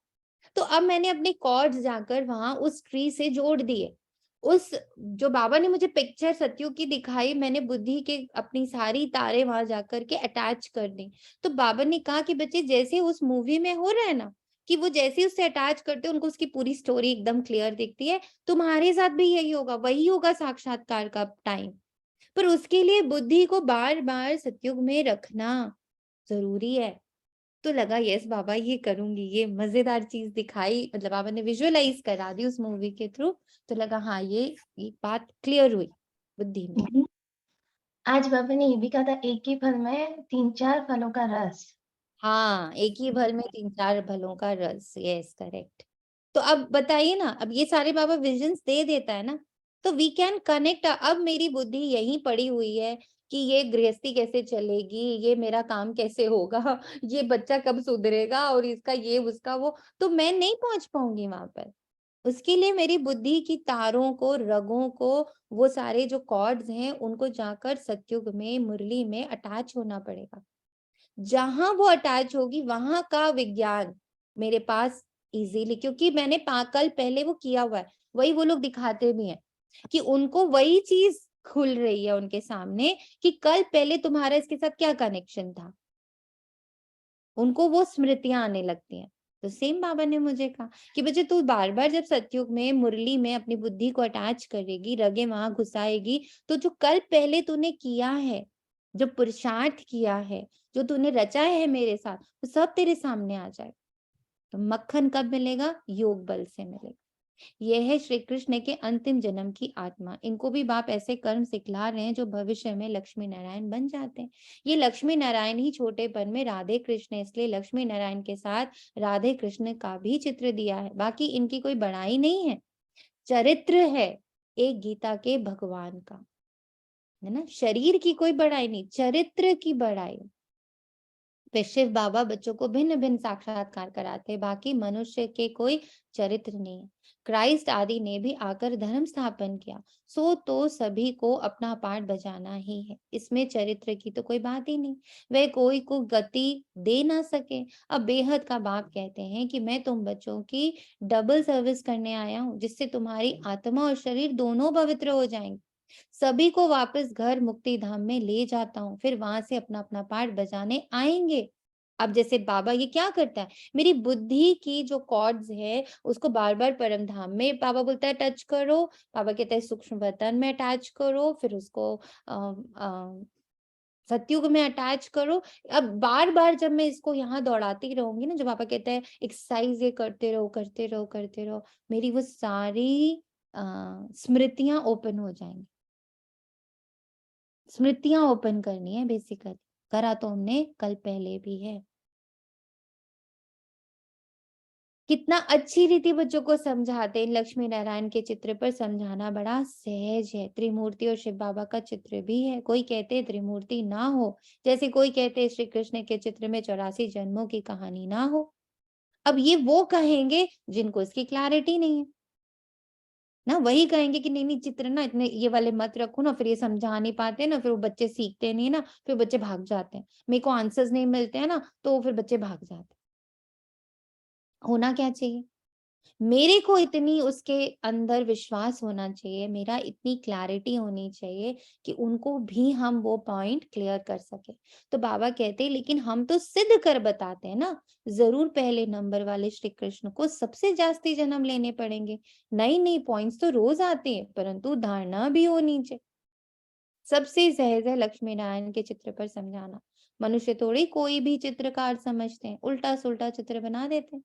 तो अब मैंने अपने कॉर्ड्स जाकर वहां उस ट्री से जोड़ दिए। उस जो बाबा ने मुझे पिक्चर सतयुग की दिखाई, मैंने बुद्धि के अपनी सारी तारे वहां जाकर के अटैच कर दी। तो बाबा ने कहा कि बच्चे जैसे उस मूवी में हो रहा है ना, कि वो जैसे उससे अटैच करते हैं उनको उसकी पूरी स्टोरी एकदम क्लियर दिखती है, तुम्हारे साथ भी यही होगा, वही होगा साक्षात्कार का टाइम। पर उसके लिए बुद्धि को बार बार सतयुग में रखना जरूरी है। तो लगा यस बाबा ये करूंगी, ये मजेदार चीज दिखाई, मतलब बाबा ने विजुअलाइज करा दी उस मूवी के थ्रू। तो लगा हाँ ये बात क्लियर हुई बुद्धि में। आज बाबा ने ये भी कहा था एक ही फल में 3-4 फलों का रस। हाँ, एक ही फल में 3-4 फलों का रस, यस करेक्ट। तो अब बताइए ना, अब ये सारे बाबा विजन्स दे देता है ना, तो वी कैन कनेक्ट। अब मेरी बुद्धि यहीं पड़ी हुई है कि ये गृहस्थी कैसे चलेगी, ये मेरा काम कैसे होगा, ये बच्चा कब सुधरेगा और इसका ये उसका वो, तो मैं नहीं पहुंच पाऊंगी वहां पर। उसके लिए मेरी बुद्धि की तारों को, रगों को, वो सारे जो कॉर्ड्स हैं उनको जाकर सतयुग में मुरली में अटैच होना पड़ेगा। जहां वो अटैच होगी वहां का विज्ञान मेरे पास इजीली, क्योंकि मैंने कल पहले वो किया हुआ है, वही वो लोग दिखाते भी हैं कि उनको वही चीज खुल रही है उनके सामने कि कल पहले तुम्हारा इसके साथ क्या कनेक्शन था। उनको वो स्मृतियां आने लगती हैं। तो सेम बाबा ने मुझे कहा कि बच्चे तू बार बार जब सतयुग में मुरली में अपनी बुद्धि को अटैच करेगी, रगे वहां घुसाएगी, तो जो कल पहले तूने किया है, जो पुरुषार्थ किया है, जो तूने रचा है मेरे साथ, वो सब तेरे सामने आ जाए। तो मक्खन कब मिलेगा? योग बल से मिलेगा। यह है श्री कृष्ण के अंतिम जन्म की आत्मा। इनको भी बाप ऐसे कर्म सिखला रहे हैं जो भविष्य में लक्ष्मी नारायण बन जाते हैं। ये लक्ष्मी नारायण ही छोटेपन में राधे कृष्ण, इसलिए लक्ष्मी नारायण के साथ राधे कृष्ण का भी चित्र दिया है। बाकी इनकी कोई बड़ाई नहीं है, चरित्र है एक गीता के भगवान का, है ना। शरीर की कोई बड़ाई नहीं, चरित्र की बड़ाई। फिर शिव बाबा बच्चों को भिन्न भिन्न साक्षात्कार कराते हैं, बाकी मनुष्य के कोई चरित्र नहीं है। क्राइस्ट आदि ने भी आकर धर्म स्थापन किया, सो तो सभी को अपना पार्ट बजाना ही है, इसमें चरित्र की तो कोई बात ही नहीं। वह कोई को गति दे ना सके। अब बेहद का बाप कहते हैं कि मैं तुम बच्चों की डबल सर्विस करने आया हूँ, जिससे तुम्हारी आत्मा और शरीर दोनों पवित्र हो जाएंगे। सभी को वापस घर मुक्ति धाम में ले जाता हूँ, फिर वहां से अपना अपना पार्ट बजाने आएंगे। अब जैसे बाबा ये क्या करता है, मेरी बुद्धि की जो कॉर्ड्स है उसको बार बार परम धाम में बाबा बोलता है टच करो, बाबा कहता है सूक्ष्म वतन में अटैच करो, फिर उसको सतयुग में अटैच करो। अब बार बार जब मैं इसको यहाँ दौड़ाती रहूंगी ना, जब पापा कहते हैं एक्सरसाइज ये करते रहो करते रहो करते रहो, मेरी वो सारी स्मृतियां ओपन हो जाएंगी। स्मृतियां ओपन करनी है बेसिकली, करा तो हमने कल पहले भी है। कितना अच्छी रीति बच्चों को समझाते हैं। लक्ष्मी नारायण के चित्र पर समझाना बड़ा सहज है। त्रिमूर्ति और शिव बाबा का चित्र भी है। कोई कहते हैं त्रिमूर्ति ना हो, जैसे कोई कहते हैं श्री कृष्ण के चित्र में 84 जन्मों की कहानी ना हो। अब ये वो कहेंगे जिनको इसकी क्लैरिटी नहीं है ना, वही कहेंगे कि नहीं नहीं चित्र ना इतने ये वाले मत रखो ना, फिर ये समझा नहीं पाते ना, फिर वो बच्चे सीखते नहीं है ना, फिर बच्चे भाग जाते हैं। मेरे को आंसर्स नहीं मिलते हैं ना, तो फिर बच्चे भाग जाते हैं। होना क्या चाहिए? मेरे को इतनी उसके अंदर विश्वास होना चाहिए, मेरा इतनी क्लैरिटी होनी चाहिए कि उनको भी हम वो पॉइंट क्लियर कर सके। तो बाबा कहते हैं लेकिन हम तो सिद्ध कर बताते हैं ना, जरूर पहले नंबर वाले श्री कृष्ण को सबसे जास्ती जन्म लेने पड़ेंगे। नई नई पॉइंट्स तो रोज आते हैं, परंतु धारणा भी होनी चाहिए। सबसे सहज है लक्ष्मी नारायण के चित्र पर समझाना। मनुष्य थोड़ी कोई भी चित्रकार समझते हैं, उल्टा सुल्टा चित्र बना देते हैं।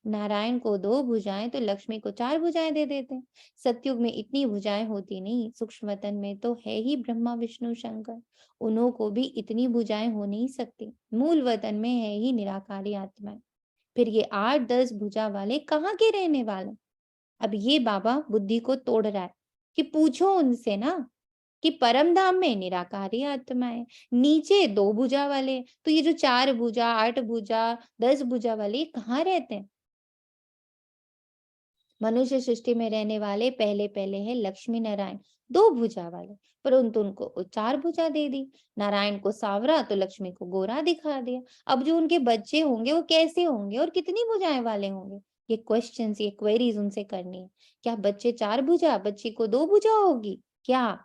नारायण को 2 भुजाएं तो लक्ष्मी को 4 भुजाएं दे देते हैं। सतयुग में इतनी भुजाएं होती नहीं, सूक्ष्म वतन में तो है ही ब्रह्मा विष्णु शंकर, उन्हों को भी इतनी भुजाएं हो नहीं सकती। मूल वतन में है ही निराकारी आत्मा। फिर ये 8-10 भुजा वाले कहाँ के रहने वाले? अब ये बाबा बुद्धि को तोड़ रहा है कि पूछो उनसे ना कि परम धाम में निराकारी आत्मा है, नीचे 2 भुजा वाले, तो ये जो 4 भुजा, 8 भुजा, 10 भुजा वाले कहाँ रहते हैं? मनुष्य सृष्टि में रहने वाले पहले पहले है लक्ष्मी नारायण, 2 भुजा वाले, परंतु उनको 4 भुजा दे दी। नारायण को सांवरा तो लक्ष्मी को गोरा दिखा दिया। अब जो उनके बच्चे होंगे वो कैसे होंगे और कितनी भुजाएं वाले होंगे? ये क्वेश्चंस, ये क्वेरीज उनसे करनी है। क्या बच्चे 4 भुजा, बच्ची को 2 भुजा होगी क्या?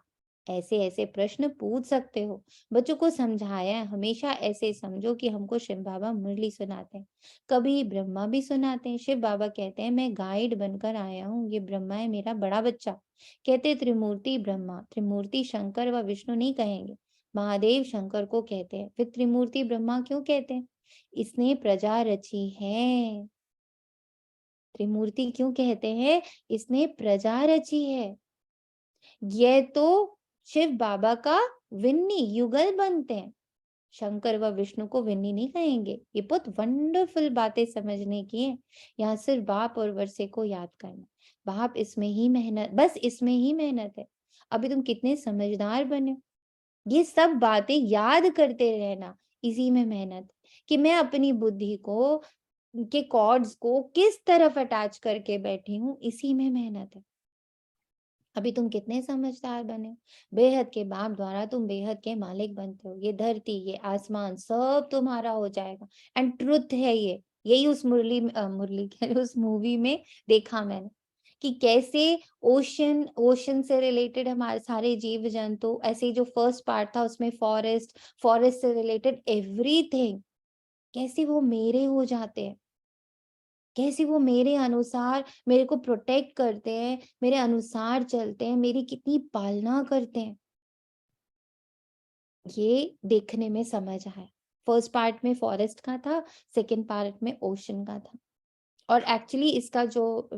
ऐसे ऐसे प्रश्न पूछ सकते हो। बच्चों को समझाया है, हमेशा ऐसे समझो कि हमको शिव बाबा मुरली सुनाते हैं, कभी ब्रह्मा भी सुनाते हैं। शिव बाबा कहते हैं मैं गाइड बनकर आया हूँ, ये ब्रह्मा है मेरा बड़ा बच्चा। कहते त्रिमूर्ति ब्रह्मा, त्रिमूर्ति शंकर व विष्णु नहीं कहेंगे, महादेव शंकर को कहते हैं। फिर त्रिमूर्ति ब्रह्मा क्यों कहते हैं? इसने प्रजा रची है। त्रिमूर्ति क्यों कहते हैं? इसने प्रजा रची है। ये तो शिव बाबा का विन्नी युगल बनते हैं। शंकर व विष्णु को विन्नी नहीं कहेंगे। ये बहुत वंडरफुल बातें समझने की है। यहाँ सिर्फ बाप और वर्षे को याद करना, बाप इसमें ही मेहनत, बस इसमें ही मेहनत है। अभी तुम कितने समझदार बने, ये सब बातें याद करते रहना, इसी में मेहनत है। कि मैं अपनी बुद्धि को के कॉर्ड्स को किस तरफ अटैच करके बैठी हूँ, इसी में मेहनत है। अभी तुम कितने समझदार बने, बेहद के बाप द्वारा तुम बेहद के मालिक बनते हो। ये धरती, ये आसमान सब तुम्हारा हो जाएगा। एंड ट्रुथ है ये, यही उस मुरली के उस मूवी में देखा मैंने कि कैसे ओशन से रिलेटेड हमारे सारे जीव जंतु, ऐसे जो फर्स्ट पार्ट था उसमें फॉरेस्ट से रिलेटेड एवरीथिंग, कैसे वो मेरे हो जाते हैं, कैसे वो मेरे अनुसार मेरे को प्रोटेक्ट करते हैं, मेरे अनुसार चलते हैं, मेरी कितनी पालना करते हैं। ये देखने में समझ आया। फर्स्ट पार्ट में फॉरेस्ट का था, सेकंड पार्ट में ओशन का था। और एक्चुअली इसका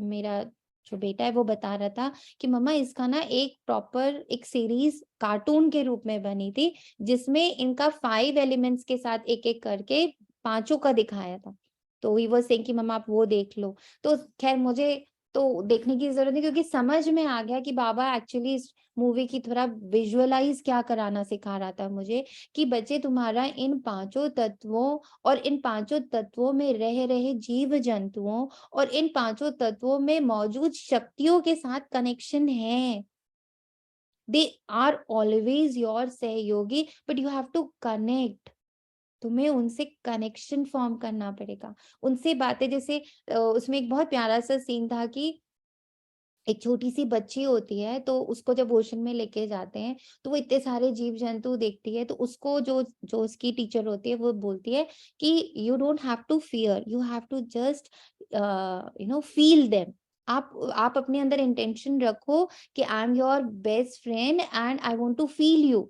मेरा जो बेटा है वो बता रहा था कि मम्मा इसका ना एक प्रॉपर एक सीरीज कार्टून के रूप में बनी थी, जिसमें इनका 5 एलिमेंट्स के साथ एक एक करके पांचों का दिखाया था। तो ही वो सेइंग कि मम्मा आप वो देख लो। तो खैर मुझे तो देखने की जरूरत नहीं, क्योंकि समझ में आ गया कि बाबा एक्चुअली इस मूवी की थोड़ा विजुअलाइज क्या कराना सिखा रहा था मुझे, कि बच्चे तुम्हारा इन 5 तत्वों और इन 5 तत्वों में रह रहे जीव जंतुओं और इन 5 तत्वों में मौजूद शक्तियों के साथ कनेक्शन है। They are always your sahyogi, but you have to connect. तुम्हें उनसे कनेक्शन फॉर्म करना पड़ेगा, उनसे बातें, जैसे उसमें एक बहुत प्यारा सा सीन था कि एक छोटी सी बच्ची होती है, तो उसको जब ओशन में लेके जाते हैं तो वो इतने सारे जीव जंतु देखती है, तो उसको जो जो उसकी टीचर होती है वो बोलती है कि you don't have to fear, you have to just feel them. आप अपने अंदर इंटेंशन रखो कि I am your best friend and I want to feel you.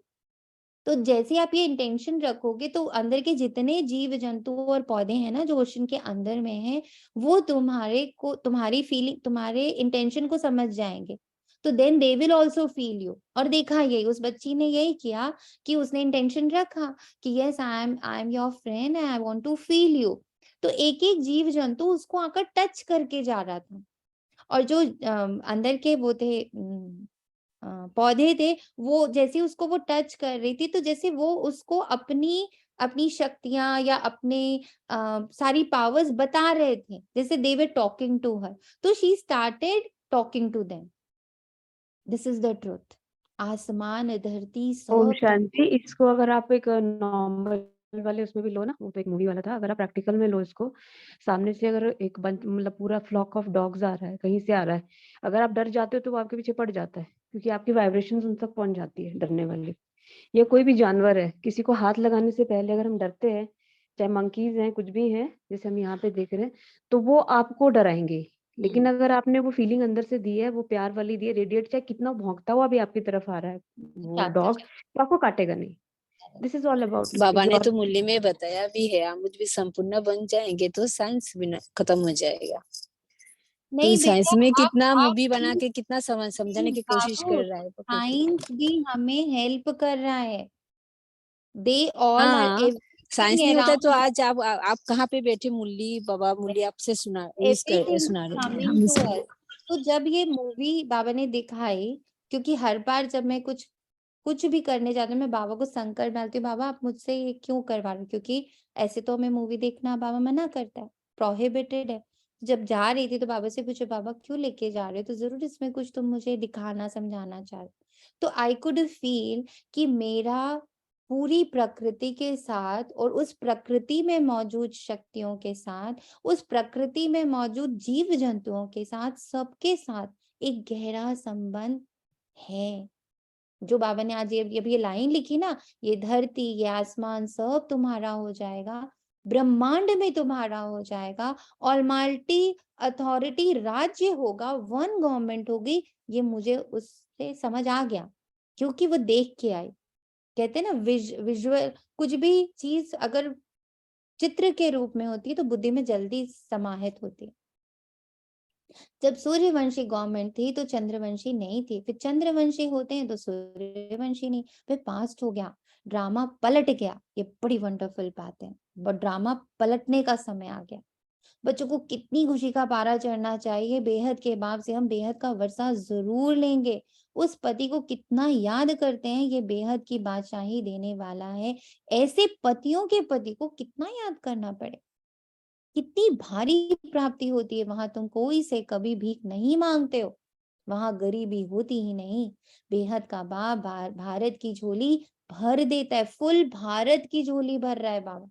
तो जैसे आप ये इंटेंशन रखोगे तो अंदर के जितने जीव जंतु और पौधे हैं ना जो ओशन के अंदर में हैं, वो तुम्हारी फीलिंग, तुम्हारे इंटेंशन को समझ जाएंगे। तो then they will also feel you. और देखा यही उस बच्ची ने यही किया कि उसने इंटेंशन रखा कि yes I am your friend and I want to feel you. तो एक एक जीव जंतु उसको आकर टच करके जा रहा था। और जो अंदर के वो थे पौधे थे, वो जैसे उसको वो टच कर रही थी, तो जैसे वो उसको अपनी अपनी शक्तियां या अपने सारी पावर्स बता रहे थे, जैसे दे वर टॉकिंग टू हर। तो she started talking to them. This is the truth. आसमान धरती ओम सब शांति। इसको अगर आप एक नॉर्मल वाले उसमें भी लो ना, वो तो एक मूवी वाला था, अगर आप प्रैक्टिकल में लो इसको, सामने से अगर एक मतलब पूरा फ्लॉक ऑफ डॉग्स आ रहा है, कहीं से आ रहा है, अगर आप डर जाते हो तो वो आपके पीछे पड़ जाता है, क्योंकि आपकी वाइब्रेशंस उन तक पहुंच जाती है डरने वाली। ये कोई भी जानवर है, किसी को हाथ लगाने से पहले अगर हम डरते हैं, चाहे मंकीज हैं, कुछ भी हैं, जैसे हम यहाँ पे देख रहे हैं, तो वो आपको डराएंगे। लेकिन अगर आपने वो फीलिंग अंदर से दी है, वो प्यार वाली दी है, रेडिएट, चाहे कितना भौंकता हुआ भी आपकी तरफ आ रहा है वो जाता डॉग, तो आपको काटेगा नहीं। दिस इज ऑल अबाउट बाबा जो ने आप तो मुरली में बताया भी है, हम मुझ भी संपूर्ण बन जाएंगे तो साइंस भी खत्म हो जाएगा। तो नहीं साइंस बेटा, में आप कितना आप मूवी बना भी के कितना समझाने की कोशिश बाबू, कर रहा है प्रकृति को। साइंस भी हमें हेल्प कर रहा है। दे ऑल आर हाँ, साइंस एवरीथिंग नहीं होता तो अराउंड, आज आप कहाँ पे बैठे मुरली बाबा, मुरली आपसे एवरीथिंग सुना रहे थे कमिंग हम टू अस। तो जब ये मूवी बाबा ने दिखाई, क्योंकि हर बार जब मैं कुछ कुछ भी करने जाती हूँ, मैं बाबा को संकल्प डालती हूँ, बाबा आप मुझसे ये क्यों करवा रहे हो, क्योंकि ऐसे तो हमें मूवी देखना बाबा मना करता है, प्रोहिबिटेड है। जब जा रही थी तो बाबा से पूछो, बाबा क्यों लेके जा रहे हो, तो जरूर इसमें कुछ तुम मुझे दिखाना समझाना चाह रहे हो। तो आई कुड फील कि मेरा पूरी प्रकृति के साथ और उस प्रकृति में मौजूद शक्तियों के साथ, उस प्रकृति में मौजूद जीव जंतुओं के साथ, सबके साथ एक गहरा संबंध है। जो बाबा ने आज ये लाइन लिखी ना, ये धरती, ये आसमान सब तुम्हारा हो जाएगा, ब्रह्मांड में तुम्हारा हो जाएगा, ऑलमाइटी अथॉरिटी राज्य होगा, वन गवर्नमेंट होगी। ये मुझे उससे समझ आ गया, क्योंकि वो देख के आई। कहते हैं ना, विजुअल कुछ भी चीज अगर चित्र के रूप में होती है तो बुद्धि में जल्दी समाहित होती है। जब सूर्यवंशी गवर्नमेंट थी तो चंद्रवंशी नहीं थी, फिर चंद्रवंशी होते हैं तो सूर्यवंशी नहीं, फिर पास्ट हो गया, ड्रामा पलट गया। ये बड़ी वंडरफुल बात है, बट ड्रामा पलटने का समय आ गया। बच्चों को कितनी खुशी का पारा चढ़ना चाहिए, बेहद के बाप से हम बेहद का वर्षा जरूर लेंगे। उस पति को कितना याद करते हैं, ये बेहद की बादशाही देने वाला है। ऐसे पतियों के पति को कितना याद करना पड़े, कितनी भारी प्राप्ति होती है। वहां तुम कोई से कभी भीख नहीं मांगते हो, वहां गरीबी होती ही नहीं। बेहद का बाप भारत की झोली भर देता है, फुल भारत की झोली भर रहा है बाबा।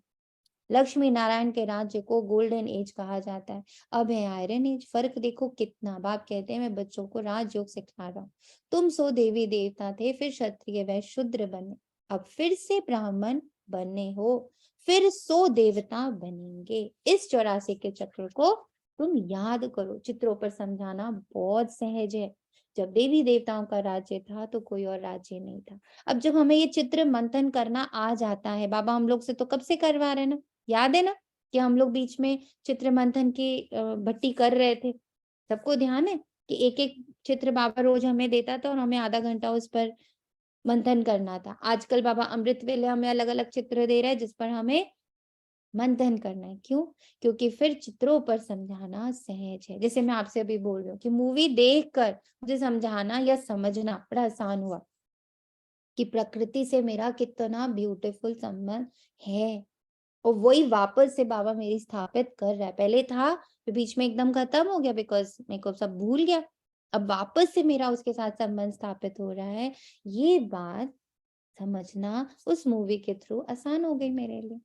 लक्ष्मी नारायण के राज्य को गोल्डन एज कहा जाता है, अब है आयरन एज। फर्क देखो कितना। बाप कहते हैं मैं बच्चों को राजयोग सिखा रहा हूँ। तुम सो देवी देवता थे, फिर क्षत्रिय वह शूद्र बने, अब फिर से ब्राह्मण बने हो, फिर सो देवता बनेंगे। इस 84 के चक्र को तुम याद करो। चित्रों पर समझाना बहुत सहज है। जब देवी देवताओं का राज्य था तो कोई और राज्य नहीं था। अब जब हमें ये चित्र मंथन करना आ जाता है, बाबा हम लोग से तो कब से करवा रहे हैं ना, याद है ना कि हम लोग बीच में चित्र मंथन की भट्टी कर रहे थे। सबको ध्यान है कि एक एक चित्र बाबा रोज हमें देता था और हमें आधा घंटा उस पर मंथन करना था। आजकल बाबा अमृत वेले हमें अलग अलग चित्र दे रहे हैं जिस पर हमें मंथन करना है। क्यों? क्योंकि फिर चित्रों पर समझाना सहज है। जैसे मैं आपसे अभी बोल रही हूँ कि मूवी देखकर मुझे समझाना या समझना बड़ा आसान हुआ कि प्रकृति से मेरा कितना ब्यूटीफुल संबंध है, और वही वापस से बाबा मेरी स्थापित कर रहा है। पहले था फिर बीच में एकदम खत्म हो गया, बिकॉज मेरे को सब भूल गया। अब वापस से मेरा उसके साथ संबंध स्थापित हो रहा है। ये बात समझना उस मूवी के थ्रू आसान हो गई मेरे लिए।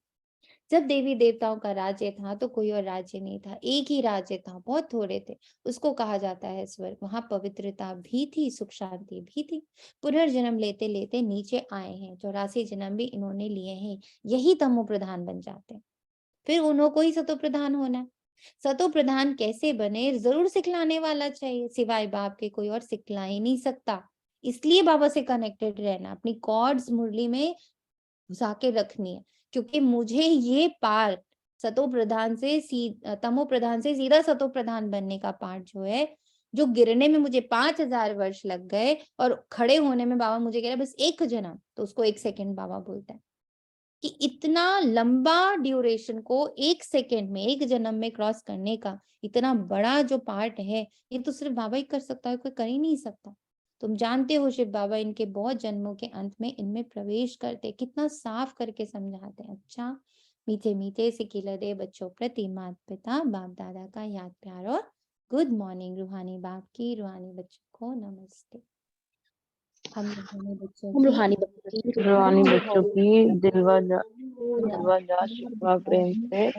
जब देवी देवताओं का राज्य था तो कोई और राज्य नहीं था, एक ही राज्य था, बहुत थोड़े थे, उसको कहा जाता है स्वर्ग। वहां पवित्रता भी थी, सुख शांति भी थी। पुनर्जन्म लेते लेते नीचे आए हैं, 84 जन्म भी इन्होंने लिए हैं, यही तमो प्रधान बन जाते हैं। फिर उन्हों को ही सतो प्रधान होना है। सतो प्रधान कैसे बने, जरूर सिखलाने वाला चाहिए, सिवाय बाप के कोई और सिखला ही नहीं सकता। इसलिए बाबा से कनेक्टेड रहना, अपनी कॉर्ड्स मुरली में घुसा के रखनी है, क्योंकि मुझे ये पार्ट सतो प्रधान से तमो प्रधान से सीधा सतो प्रधान बनने का पार्ट जो है, जो गिरने में मुझे 5000 वर्ष लग गए और खड़े होने में बाबा मुझे कह रहे बस एक जन्म, तो उसको 1 सेकंड बाबा बोलता है कि इतना लंबा ड्यूरेशन को 1 सेकंड में, 1 जन्म में क्रॉस करने का इतना बड़ा जो पार्ट है, ये तो सिर्फ बाबा ही कर सकता है, कोई कर ही नहीं सकता। तुम जानते हो शिव बाबा इनके बहुत जन्मों के अंत में इनमें प्रवेश करते, कितना साफ करके समझाते हैं। अच्छा, मीठे मीठे से खिलते बच्चों प्रति माता पिता बाप दादा का याद प्यार और गुड मॉर्निंग। रूहानी बाप की, रूहानी बच्चों को नमस्ते। हम रूहानी बच्चों हम की रूहानी बच्चों की दिलवा शिकवा प्रेम से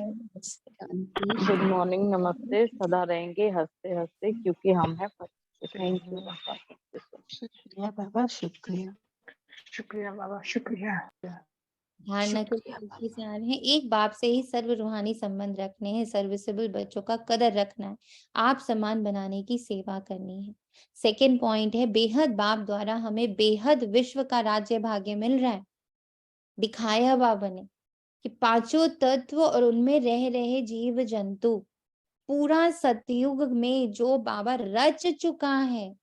गुड मॉर्निंग नमस्ते सदा रहेंगे हंसते हंसते क्योंकि हम हैं थैंक यू बाबा। शुक्रिया बाबा, शुक्रिया। शुक्रिया बाबा, शुक्रिया। धारणा के तरीके से आ रहे हैं। एक बाप से ही सर्व रूहानी संबंध रखने हैं, सर्विसेबल बच्चों का कदर रखना है, आप समान बनाने की सेवा करनी है। सेकंड पॉइंट है, बेहद बाप द्वारा हमें बेहद विश्व का राज्य भाग्य मिल रहा है। दिखाया बाबा ने कि पांचों तत्व और उनमें रह रहे जीव जंतु, पूरा सतयुग में जो बाबा रच चुका है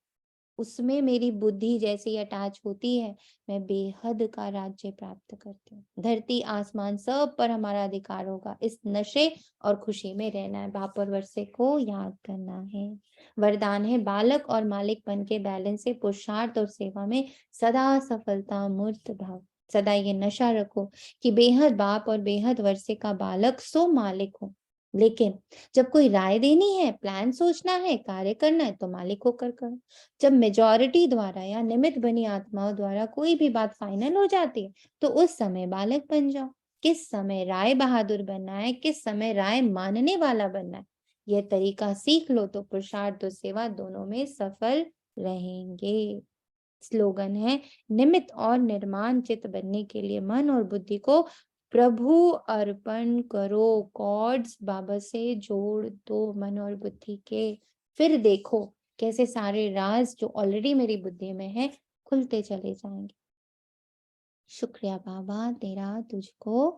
उसमें मेरी बुद्धि जैसी अटैच होती है, मैं बेहद का राज्य प्राप्त करती हूँ। धरती आसमान सब पर हमारा अधिकार होगा। इस नशे और खुशी में रहना है, बाप और वर्षे को याद करना है। वरदान है, बालक और मालिकपन के बैलेंस से पुरुषार्थ और सेवा में सदा सफलता मूर्त भाव। सदा ये नशा रखो कि बेहद बाप और बेहद वर्षे का बालक सो मालिक हो। लेकिन जब कोई राय देनी है, प्लान सोचना है, कार्य करना है तो मालिक होकर करो। जब मेजॉरिटी द्वारा या निमित्त बनी आत्माओं द्वारा कोई भी बात फाइनल हो जाती है तो उस समय बालक बन जाओ। किस समय राय बहादुर बनना है, किस समय राय मानने वाला बनना है, यह तरीका सीख लो तो पुरुषार्थ और सेवा दोनों में सफल रहेंगे। स्लोगन है, निमित्त और निर्माण चित्त बनने के लिए मन और बुद्धि को प्रभु अर्पण करो। कॉर्ड्स बाबा से जोड़ दो मन और बुद्धि के, फिर देखो कैसे सारे राज जो ऑलरेडी मेरी बुद्धि में है खुलते चले जाएंगे। शुक्रिया बाबा, तेरा तुझको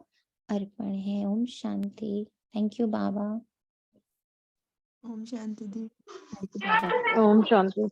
अर्पण है। ओम शांति। Thank you Baba. ओम शांति दी। ओम शांति।